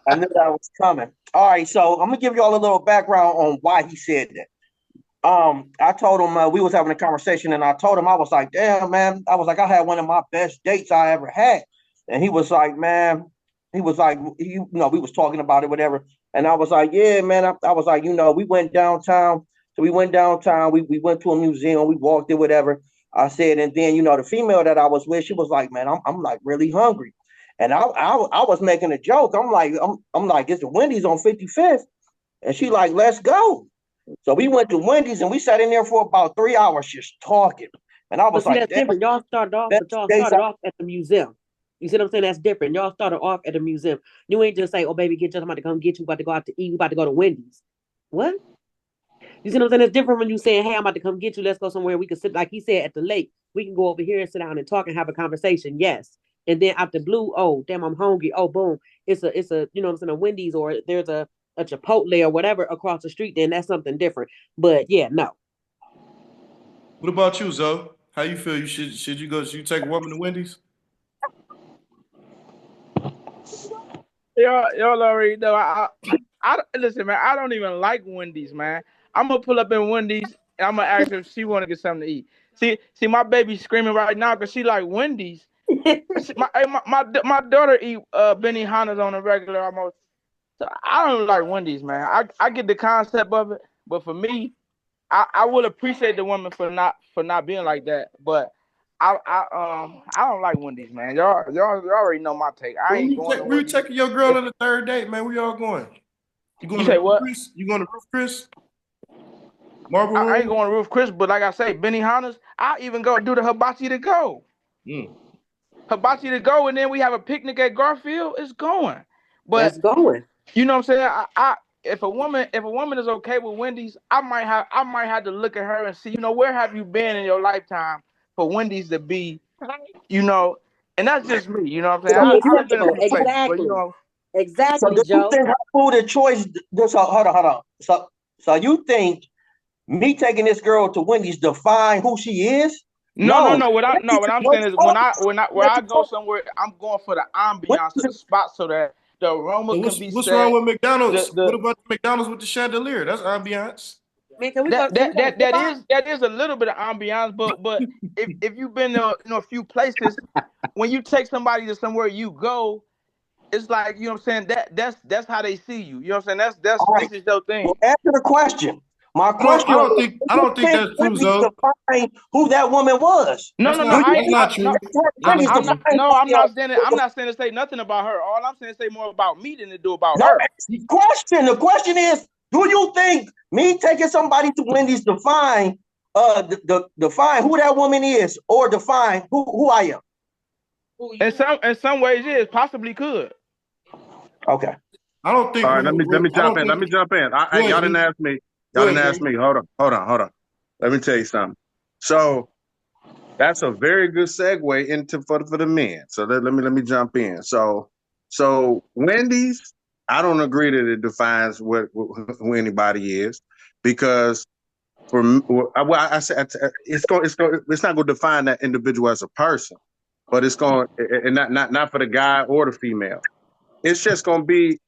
I knew that was coming. All right, so I'm gonna give y'all a little background on why he said that. I told him we was having a conversation, and I told him I was like, "Damn, man!" I was like, "I had one of my best dates I ever had," and he was like, "Man," he was like, "You know, we was talking about it, whatever," and I was like, "Yeah, man." I was like, we went downtown. So we went downtown. We went to a museum. We walked it, whatever. I said, and then the female that I was with, she was like, "Man, I'm like really hungry," and I was making a joke. I'm like, "It's the Wendy's on 55th," and she like, "Let's go." So we went to Wendy's and we sat in there for about 3 hours just talking. And I was But see, like, that's damn, different. Y'all started off, but y'all started off at the museum. You see what I'm saying? That's different. Y'all started off at the museum. You ain't just say, "Oh, baby, get somebody to come get you. We about to go out to eat. We about to go to Wendy's." What? You see what I'm saying? It's different when you saying, "Hey, I'm about to come get you. Let's go somewhere we can sit." Like he said, at the lake, we can go over here and sit down and talk and have a conversation. Yes. And then out the blue, oh damn, I'm hungry. Oh boom, it's a you know what I'm saying, a Wendy's, or there's a Chipotle or whatever across the street. Then that's something different. But yeah, no. What about you, Zoe? How you feel? Should you go? Should you take a woman to Wendy's? Y'all already know. I listen, man. I don't even like Wendy's, man. I'm gonna pull up in Wendy's and I'm gonna ask her if she want to get something to eat. See, my baby's screaming right now because she like Wendy's. My daughter eat Benihana's on a regular almost. So I don't like Wendy's, man. I get the concept of it, but for me, I would appreciate the woman for not being like that, but I don't like Wendy's, man. Y'all already know my take. I ain't going to Where you Wendy's. taking your girl on the third date, man? Where y'all going? You going You to say Roof what? Chris? You going to Roof Chris? Marble I ain't Room? going to Roof Chris, but like I say, Benihana's. I even go do the hibachi to go. Mm. Hibachi to go, and then we have a picnic at Garfield. It's going, That's but going. you know what I'm saying. I if a woman is okay with Wendy's, I might have to look at her and see, where have you been in your lifetime for Wendy's to be, you know, and that's just me. You know what I'm saying? so Be do you, I've been in acceptable. some places, but Exactly. so Exactly, do you Joe. think her food of choice, hold on. So you think me taking this girl to Wendy's define who she is? no, no, No. no. What I'm saying is when I go somewhere, I'm going for the ambiance of the spot so that the aroma So can what's be what's wrong set. with McDonald's? What The about the McDonald's with the chandelier? That's ambiance. Man, can we go? that Can we that go to that hip that hop? is that is a little bit of ambiance, but if you've been to a few places, when you take somebody to somewhere you go, it's like, what I'm saying, that's how they see you. You know what I'm saying? That's All right. this is your Well, thing. answer the question. My I don't. I question don't was, think. do I you don't think think that's true, Wendy's Zoe. define who that woman was? No, That's no, no. not. Do you That's think not true. That's not Wendy's I'm not. true. define No, I'm who not saying it. I'm not saying to say nothing about her. All I'm saying to say more about me than to do about No, her. that's the question. The question is, do you think me taking somebody to Wendy's define define who that woman is, or define who I am? In some ways, it possibly could. Okay. I don't think. All right, let me I jump don't in. Let think. me jump in. Go ahead, Y'all didn't G. ask me. Go Y'all ahead, didn't ask G. me. Hold on. Let me tell you something. So that's a very good segue into for the men. So let me jump in. So Wendy's, I don't agree that it defines who anybody is, because I said it's not going to define that individual as a person, but it's going, and not for the guy or the female. It's just going to be,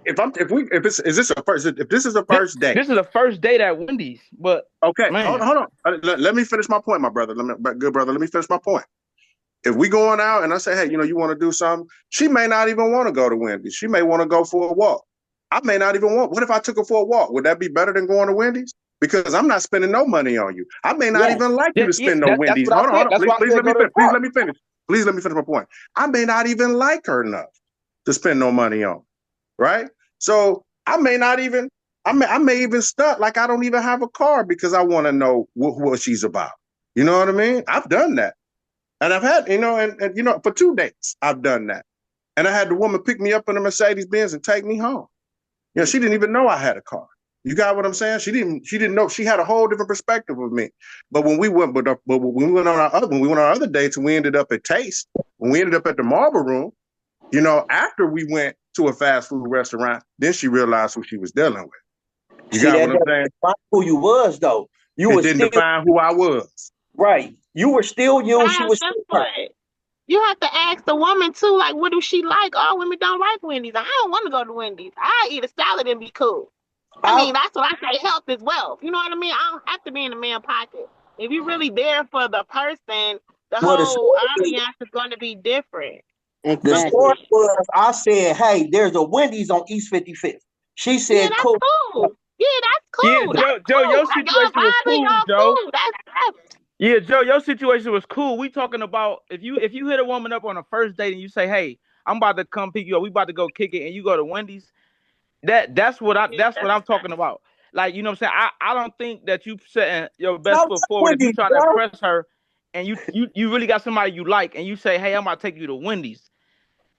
if it's is this a first if this is a This, first date. this is the first date at Wendy's, but Okay, hold man, on, hold on. Let me finish my point, my brother. Good brother. Let me finish my point. If we going out and I say, hey, you want to do something, she may not even want to go to Wendy's. She may want to go for a walk. I may not even want. What if I took her for a walk? Would that be better than going to Wendy's? Because I'm not spending no money on you. I may not Yes. even like you to yeah, spend no that's Wendy's. what I Hold said. on. That's why I Please said let go me to the finish. Please park. let me finish. Please let me finish my point. I may not even like her enough to spend no money on. Right? So I may not even. I may even stunt like I don't even have a car because I want to know what she's about. You know what I mean? I've done that. And I've had, and for 2 dates, I've done that. And I had the woman pick me up in a Mercedes Benz and take me home. She didn't even know I had a car. You got what I'm saying? She didn't know. She had a whole different perspective of me. But when we went, but when we went on our other dates, and we ended up at Taste, when we ended up at the Marble Room, you know, after we went to a fast food restaurant, then she realized who she was dealing with. You See, got that what I'm doesn't saying? define who you was though. You It were didn't still define who I was. right. You were still you. She Guys, was that's still her. what you have to ask the woman too. Like, what do she like? All women don't like Wendy's. I don't want to go to Wendy's. I eat a salad and be cool. I I mean, that's what I say. Health is wealth. You know what I mean? I don't have to be in the man pocket. If you're really there for the person, the well, whole ambiance is going to be different. the story Exactly. was I said, hey, there's a Wendy's on East 55th. She Yeah, said, that's cool. cool. Yeah, that's Yeah, cool. Joe, That's Joe, cool. your Like, y'all situation was vibing, cool, y'all Joe. cool. That's Yeah, Joe, your situation was cool. We talking about if you hit a woman up on a first date and you say, "Hey, I'm about to come pick you up. We about to go kick it," and you go to Wendy's. That's what I'm talking about. Like, you know what I'm saying? I don't think that you setting your best No, foot forward if you Wendy's, trying to bro. impress her, and you really got somebody you like, and you say, "Hey, I'm about to take you to Wendy's."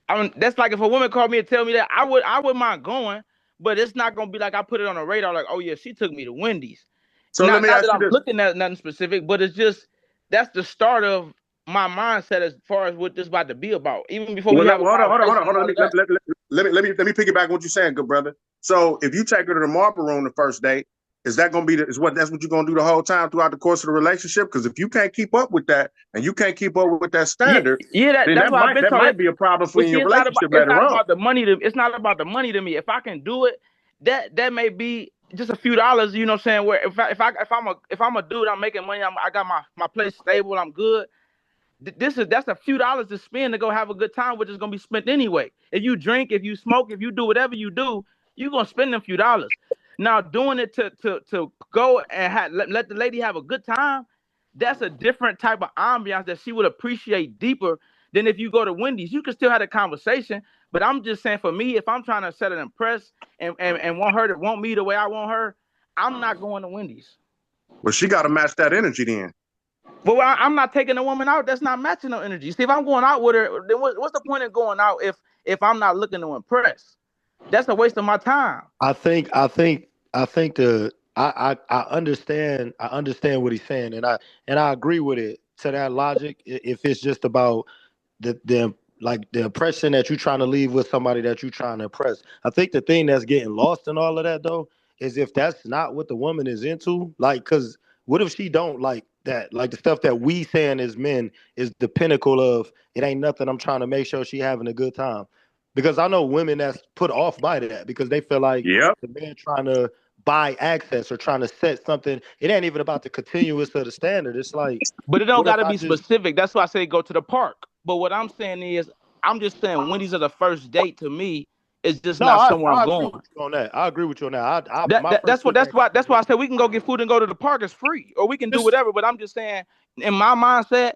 I mean, that's like if a woman called me and tell me that I would mind going, but it's not gonna be like I put it on the radar. Like, oh yeah, she took me to Wendy's. So let Not me not that ask you I'm this. looking at nothing specific, but it's just that's the start of my mindset as far as what this about to be about. Even before we Well, have a hold on, hold on, hold on, conversation hold and on. all of that. Let me piggyback on what you're saying, good brother. So if you take her to the Marble Room the first date, is that gonna be that's what you're gonna do the whole time throughout the course of the relationship? Because if you can't keep up with that and you can't keep up with that Yeah, standard, yeah, then that's why I've been that told might that. be a problem for But your see, relationship it's later not on. about the money to it's not about the money to me. If I can do it, that may be just a few dollars. You know what I'm saying? Where if I'm a dude, I'm making money. I got my place stable. I'm good. That's a few dollars to spend to go have a good time, which is gonna be spent anyway. If you drink, if you smoke, if you do whatever you do, you're gonna spend them few dollars. Now doing it to go and let the lady have a good time, that's a different type of ambiance that she would appreciate deeper than if you go to Wendy's. You can still have a conversation, but I'm just saying for me, if I'm trying to set an impress and want her to want me the way I want her, I'm not going to Wendy's. Well, she got to match that energy then. Well, I'm not taking a woman out that's not matching no energy. See, if I'm going out with her, then what's the point of going out if I'm not looking to impress? That's a waste of my time. I think I understand what he's saying, and I agree with it to that logic. If it's just about the like the impression that you're trying to leave with somebody that you're trying to impress. I think the thing that's getting lost in all of that though is if that's not what the woman is into, like, because what if she don't like that? Like the stuff that we saying as men is the pinnacle of it ain't nothing. I'm trying to make sure she having a good time. Because I know women that's put off by that because they feel like Yep. the man trying to buy access or trying to set something. It ain't even about the continuous of the standard. It's like, But it don't what got if to I be just specific. That's why I say go to the park. But what I'm saying is, I'm just saying Wendy's are the first date to me. It's just no, not somewhere I'm I agree going. with you on that. I agree with you on that. That, My that first that's what look that's at why that's why Caliber. I said we can go get food and go to the park. It's free, or we can do Just whatever. But I'm just saying, in my mindset,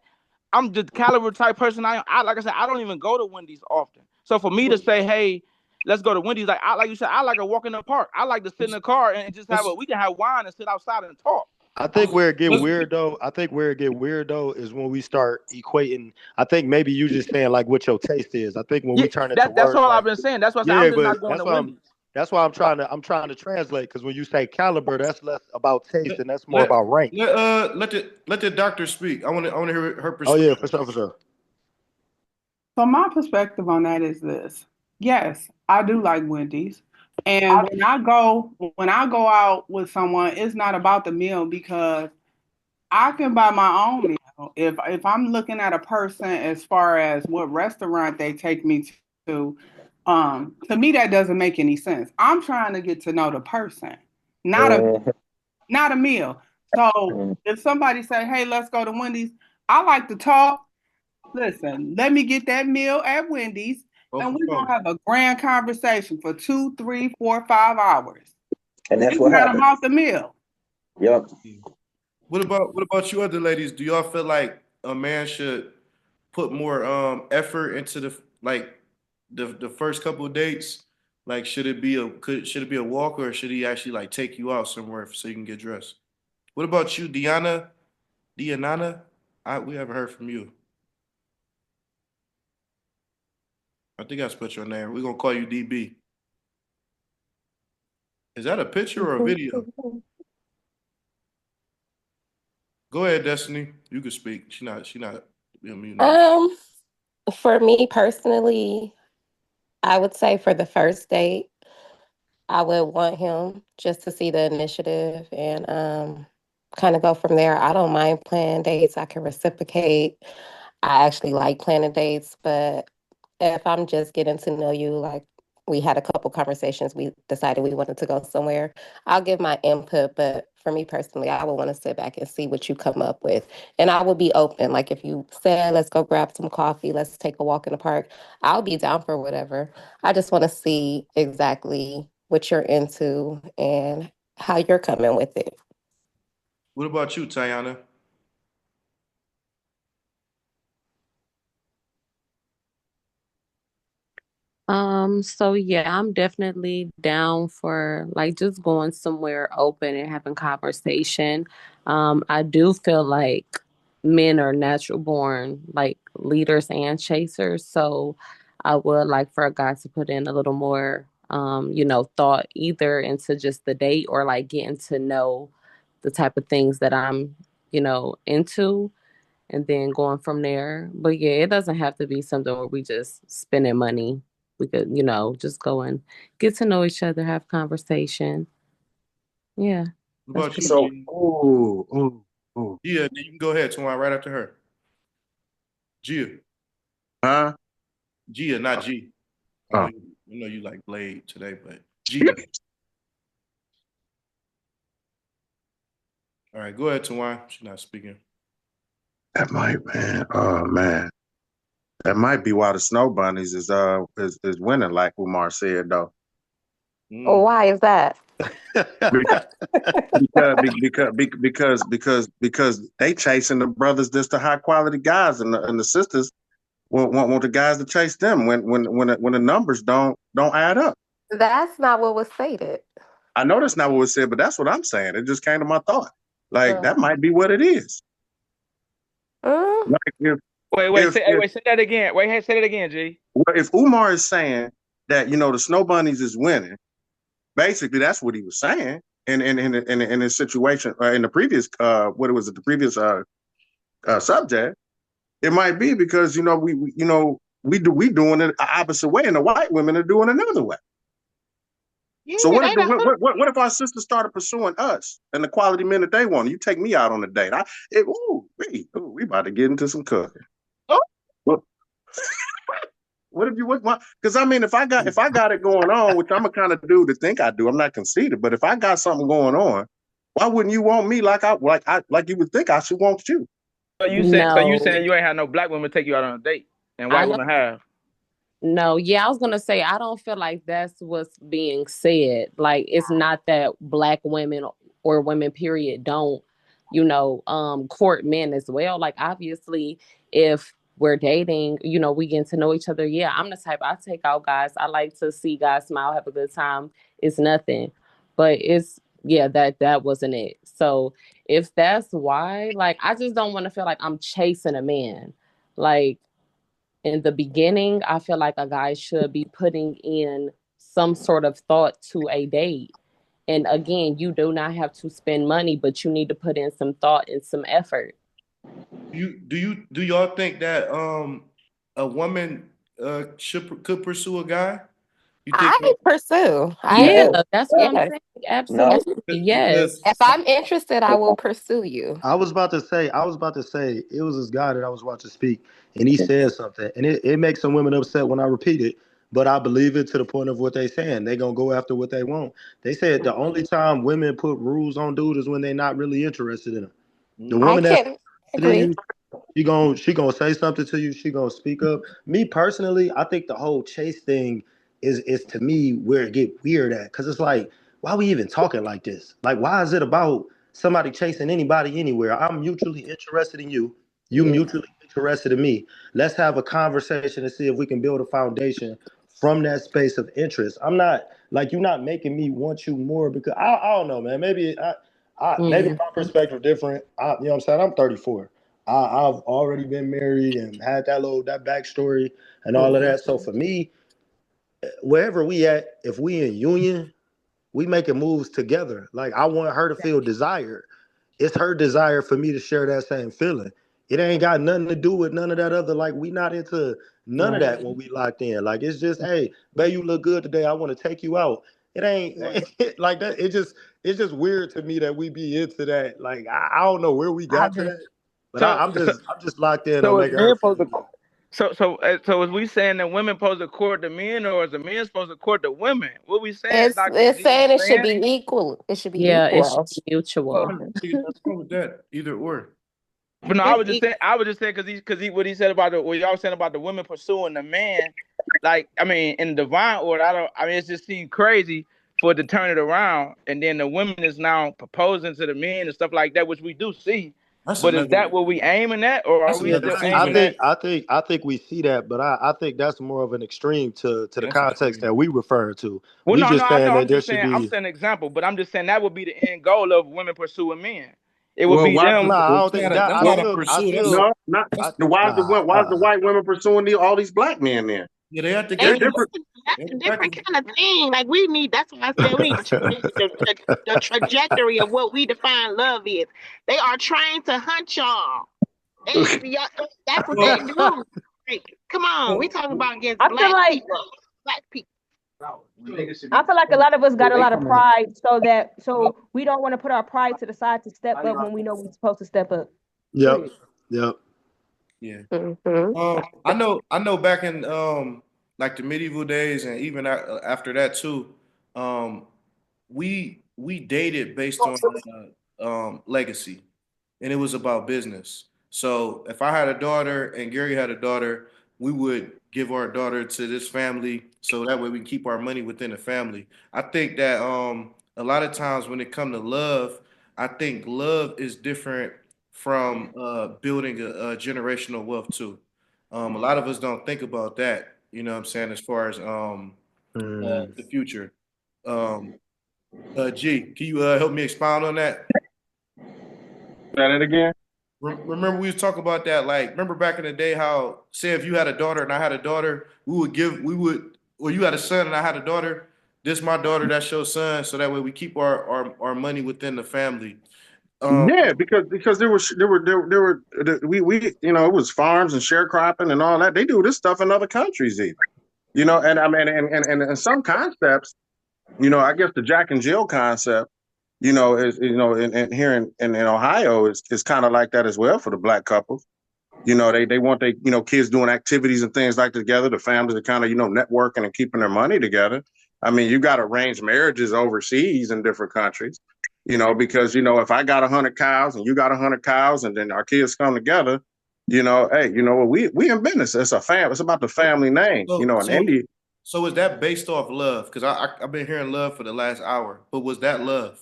I'm the caliber type person. I like I said, I don't even go to Wendy's often. So for me to say, hey, let's go to Wendy's, like you said, I like to walk in the park. I like to sit in the car and just let's we can have wine and sit outside and talk. I think where it get let's weird though. I think where it get weird though is when we start equating. I think maybe you just saying like what your taste is. I think when Yeah, we turn into that's words all I've like been saying. That's why I said I'm yeah, just but not going to Wendy's. that's why I'm trying to translate because when you say caliber, that's less about taste let and that's more let about rank. let the doctor speak. I want to hear her Oh perspective. yeah, for sure, for sure. So my perspective on that is this. Yes, I do like Wendy's. And when I go out with someone, it's not about the meal because I can buy my own meal. If I'm looking at a person as far as what restaurant they take me to me that doesn't make any sense. I'm trying to get to know the person, not a Mhm. not a meal. So if somebody say, "Hey, let's go to Wendy's," I like to talk. Listen, let me get that meal at Wendy's, and we're Oh, gonna have a grand conversation for 2, 3, 4, 5 hours. And that's It's what not happened. about the meal. Yep. what about you other ladies? Do y'all feel like a man should put more effort into the first couple of dates? Like should it be a walk or should he actually like take you out somewhere so you can get dressed? What about you, Diana? Dianana? We haven't heard from you. I think I spelled your name. We're gonna call you DB. Is that a picture or a video? Go ahead, Destiny. You can speak. She not muting her. Um, for me personally, I would say for the first date, I would want him just to see the initiative and kind of go from there. I don't mind planning dates. I can reciprocate. I actually like planning dates, but if I'm just getting to know you, like we had a couple conversations, we decided we wanted to go somewhere, I'll give my input. But for me personally, I would want to sit back and see what you come up with. And I will be open. Like if you said, let's go grab some coffee, let's take a walk in the park, I'll be down for whatever. I just want to see exactly what you're into and how you're coming with it. What about you, Tayana? So yeah, I'm definitely down for like just going somewhere open and having conversation. I do feel like men are natural born like leaders and chasers. So I would like for a guy to put in a little more thought either into just the date or like getting to know the type of things that I'm, into and then going from there. But yeah, it doesn't have to be something where we just spending money. We could, just go and get to know each other, have conversation. Yeah, What that's about you, pretty. So, G? ooh. Gia, then you can go ahead, Twan, right after her. Gia. Huh? Gia, not G. I know Oh. you like Blade today, but Gia. All right, go ahead, Twan. She's not speaking. That might, man. Oh man. That might be why the snow bunnies is winning, like Umar said though. Why is that? Because they chasing the brothers that's the high quality guys, and the sisters want the guys to chase them when the numbers don't add up. That's not what was stated. I know that's not what was said, but that's what I'm saying. It just came to my thought. Like Uh, that might be what it is. mm, Like Wait, if say, hey, if wait, say that again. Wait, hey, say that again, G. if Umar is saying that the snow bunnies is winning, basically that's what he was saying in his situation in the previous what was it the previous subject. It might be because we doing it the opposite way, and the white women are doing another way. Yeah, So what if they don't. what if our sisters started pursuing us and the quality men that they want? You take me out on a date. We about to get into some cooking. Oh, What, what if you what? Because I mean, if I got it going on, which I'm a kind of dude to think I do, I'm not conceited. But if I got something going on, why wouldn't you want me like you would think I should want you? So you saying No, you ain't had no black women take you out on a date, and I white don't. women have? No, yeah, I was gonna say I don't feel like that's what's being said. Like it's not that black women or women period don't, court men as well. Like obviously if we're dating, we get to know each other. Yeah, I'm the type I take out guys. I like to see guys smile, have a good time. It's nothing. But it's yeah, that wasn't it. So if that's why, like I just don't want to feel like I'm chasing a man. Like in the beginning, I feel like a guy should be putting in some sort of thought to a date. And again, you do not have to spend money, but you need to put in some thought and some effort. Do y'all think that a woman could pursue a guy? You think I pursue. Yeah, Yes, that's what I'm Yes. saying. no. Absolutely. because Yes. If I'm interested, I will pursue you. I was about to say, it was this guy that I was watching speak, and he said something, and it makes some women upset when I repeat it, but I believe it to the point of what they saying. They gonna go after what they want. They said the only time women put rules on dude is when they're not really interested in him. The mm, I woman that's can interested in agree. you, she gonna say something to you. She gonna speak up. Me personally, I think the whole chase thing is to me where it get weird at, because it's like, why we even talking like this? Like, why is it about somebody chasing anybody anywhere? I'm mutually interested in you. You Yeah. mutually interested in me. Let's have a conversation and see if we can build a foundation from that space of interest. I'm not like, you're not making me want you more, because I don't know, man. Maybe Mm, my perspective different. You know what I'm saying? I'm 34. I've already been married and had that backstory and all of mm, that. So for me, wherever we at, if we in union, we making moves together. Like I want her to feel desired. It's her desire for me to share that same feeling. It ain't got nothing to do with none of that other. Like we not into none of Right. that when we locked in. Like it's just, hey, babe, you look good today. I want to take you out. It ain't like that. It's just weird to me that we be into that. Like I don't know where we I got to agree. that, but So, so, I'm just locked in on so is making men her supposed feel to? good. So is we saying that women supposed to court the men, or is the men supposed to court the women? What we saying, Doctor It's G? You saying it should saying? be equal. It should be Yeah, it should equal. be mutual. Oh, nothing wrong with that. Either or. But no, I It's was just saying. I was just saying because what he said about what y'all saying about the women pursuing the man. Like I mean, in the divine order, I don't. I mean, it just seems crazy for it to turn it around, and then the women is now proposing to the men and stuff like that, which we do see. That's But is another. that what we aiming at, or are That's we Yeah, another still that, aiming season. at? I think we see that, but I think that's more of an extreme to the That's context that we referring to. Well, We no, just I saying know. that I'm there just should saying. I'm be. saying an example, but I'm just saying that would be the end goal of women pursuing men. It would Well, be why? Nah, them. I don't That's think not a that. that's not a I pursuit. That's still, No, not that's why is the nah. why is the white women pursuing all these black men then? yeah. They have to They're get them. different. That's They have a to different practice. kind of thing. Like we need. That's why I said we need to change the trajectory of what we define love is. They are trying to hunt y'all. That's what they Well, do. Like, come on, we well, talking about against I feel black like people. Black people. I feel like a lot of us got a lot of pride, so we don't want to put our pride to the side to step up when we know we're supposed to step up. Yep, Period. yep. yeah. Hmm. I know back in like the medieval days and even after that too, um we dated based on legacy, and it was about business. So if I had a daughter and Gary had a daughter, we would give our daughter to this family so that way we can keep our money within the family. I think that a lot of times when it comes to love, I think love is different from building a generational wealth too. A lot of us don't think about that, you know what I'm saying, as far as Mm. the future. Um, G, can you help me expound on that? Say that again. Remember we was talking about that, like, remember back in the day how, say if you had a daughter and I had a daughter, or you had a son and I had a daughter, this my daughter, that's your son, so that way we keep our money within the family. Um, Yeah, because we it was farms and sharecropping and all that. They do this stuff in other countries even. And I mean and some concepts, I guess the Jack and Jill concept, is and here in Ohio is kind of like that as well for the black couples. They want they kids doing activities and things like together. The families are kind of networking and keeping their money together. I mean, you got arranged marriages overseas in different countries. Because if I got 100 cows and you got 100 cows, and then our kids come together, hey, what, we in business. It's a family. It's about the family name. so In so India, so is that based off love? Because I've been hearing love for the last hour, but was that love?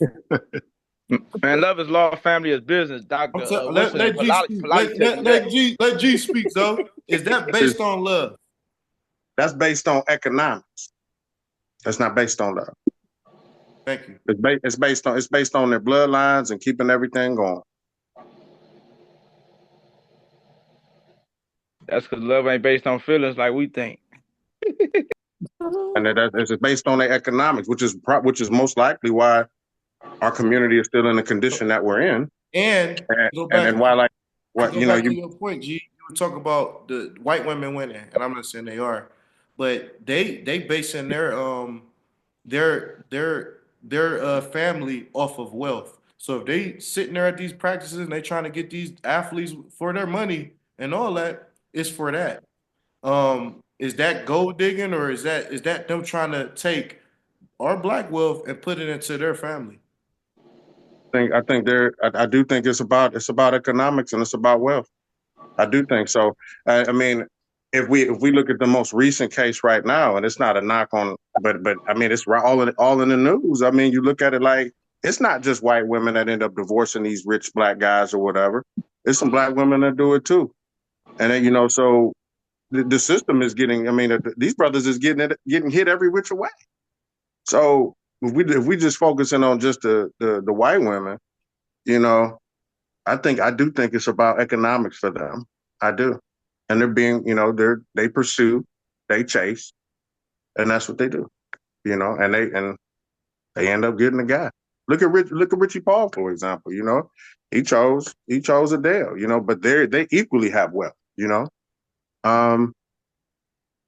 Man, love is law, family is business. Doctor Winston and Let G speak. Pilates tell you that. Let G speak though. Is that based is on love? that's based on economics. That's not based on love. Thank you. It's based on their bloodlines and keeping everything going. That's because love ain't based on feelings like we think. And it's based on their economics, which is most likely why our community is still in the condition that we're in, And and to go and, back and why like to what go back to you your point, G, you were talking about the white women winning, and I'm not saying they are, but they basing their family off of wealth. So if they sitting there at these practices and they trying to get these athletes for their money and all that, it's for that. Is that gold digging, or is that them trying to take our black wealth and put it into their family? I do think it's about economics and it's about wealth. I do think so. I mean, if we look at the most recent case right now, and it's not a knock on, but I mean, it's all in the news. I mean, you look at it like it's not just white women that end up divorcing these rich black guys or whatever. It's some black women that do it too, and then, so the system is getting. I mean, these brothers is getting hit every which way. So if we just focusing on just the white women, you know, I do think it's about economics for them. I do. And they're being, they pursue, they chase, and that's what they do, and they end up getting the guy. Look at Richie Paul, for example. You know, he chose Adele. You know, but they equally have wealth. You know,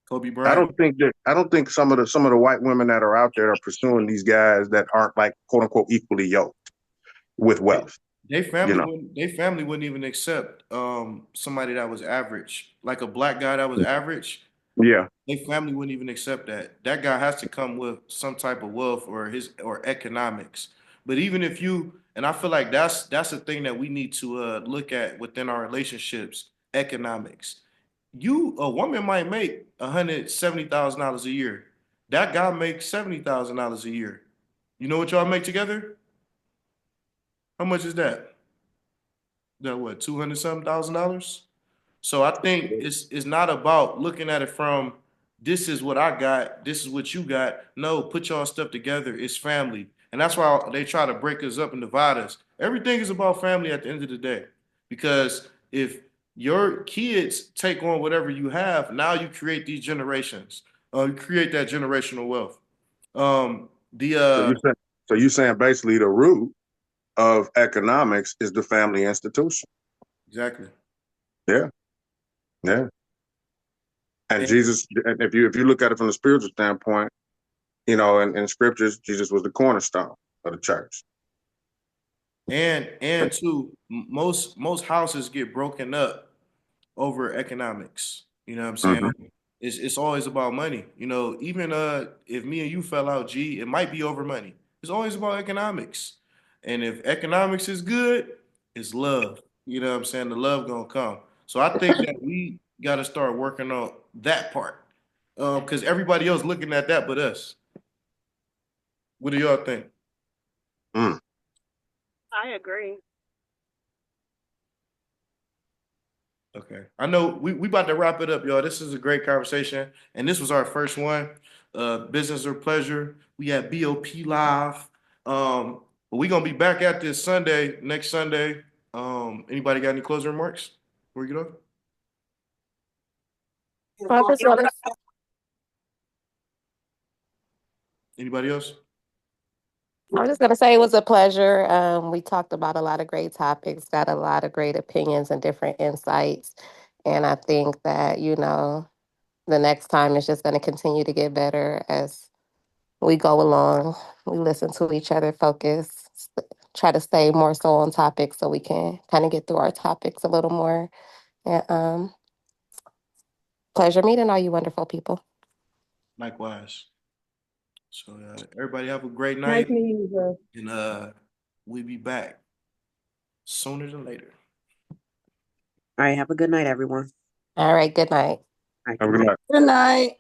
Kobe I Bryant. don't think some of the white women that are out there are pursuing these guys that aren't like quote unquote equally yoked with wealth. They You family know, wouldn't they family wouldn't even accept somebody that was average, like a black guy that was average. yeah. They family wouldn't even accept that. That guy has to come with some type of wealth or economics. But even if you and I feel like that's a thing that we need to look at within our relationships, economics. A woman might make $170,000 a year. That guy makes $70,000 a year. You know what y'all make together? How much is that? That what, 200 something thousand dollars? So I think it's not about looking at it from this is what I got, this is what you got. No, put y'all stuff together. It's family. And that's why they try to break us up and divide us. Everything is about family at the end of the day. Because if your kids take on whatever you have, now you create these generations. You create that generational wealth. The So you saying basically the root of economics is the family institution. Exactly. Yeah, yeah. And And Jesus, if you look at it from the spiritual standpoint, you know, in scriptures, Jesus was the cornerstone of the church. and two, most houses get broken up over economics. You know what I'm saying? Mm-hmm. It's always about money. You know, even if me and you fell out, G, it might be over money. It's always about economics. And if economics is good, it's love. You know what I'm saying? The love gonna come. So I think that we gotta start working on that part. Because everybody else looking at that but us. What do y'all think? Mm. I agree. Okay. I know we about to wrap it up, y'all. This is a great conversation. And this was our first one. Business or pleasure. We had BOP live. But we're gonna be back at this Sunday, next Sunday. Anybody got any closing remarks before we get off? I just want to Anybody else? I was just going to say it was a pleasure. We talked about a lot of great topics, got a lot of great opinions and different insights. And I think that, the next time is just going to continue to get better as we go along. We listen to each other, focus, try to stay more so on topics so we can kind of get through our topics a little more. And pleasure meeting all you wonderful people. Likewise. So everybody have a great Nice night. meeting you, bro. And we'll be back sooner than later. All right. Have a good night, everyone. All right, good night. All right, Have a good good night. night. Good night.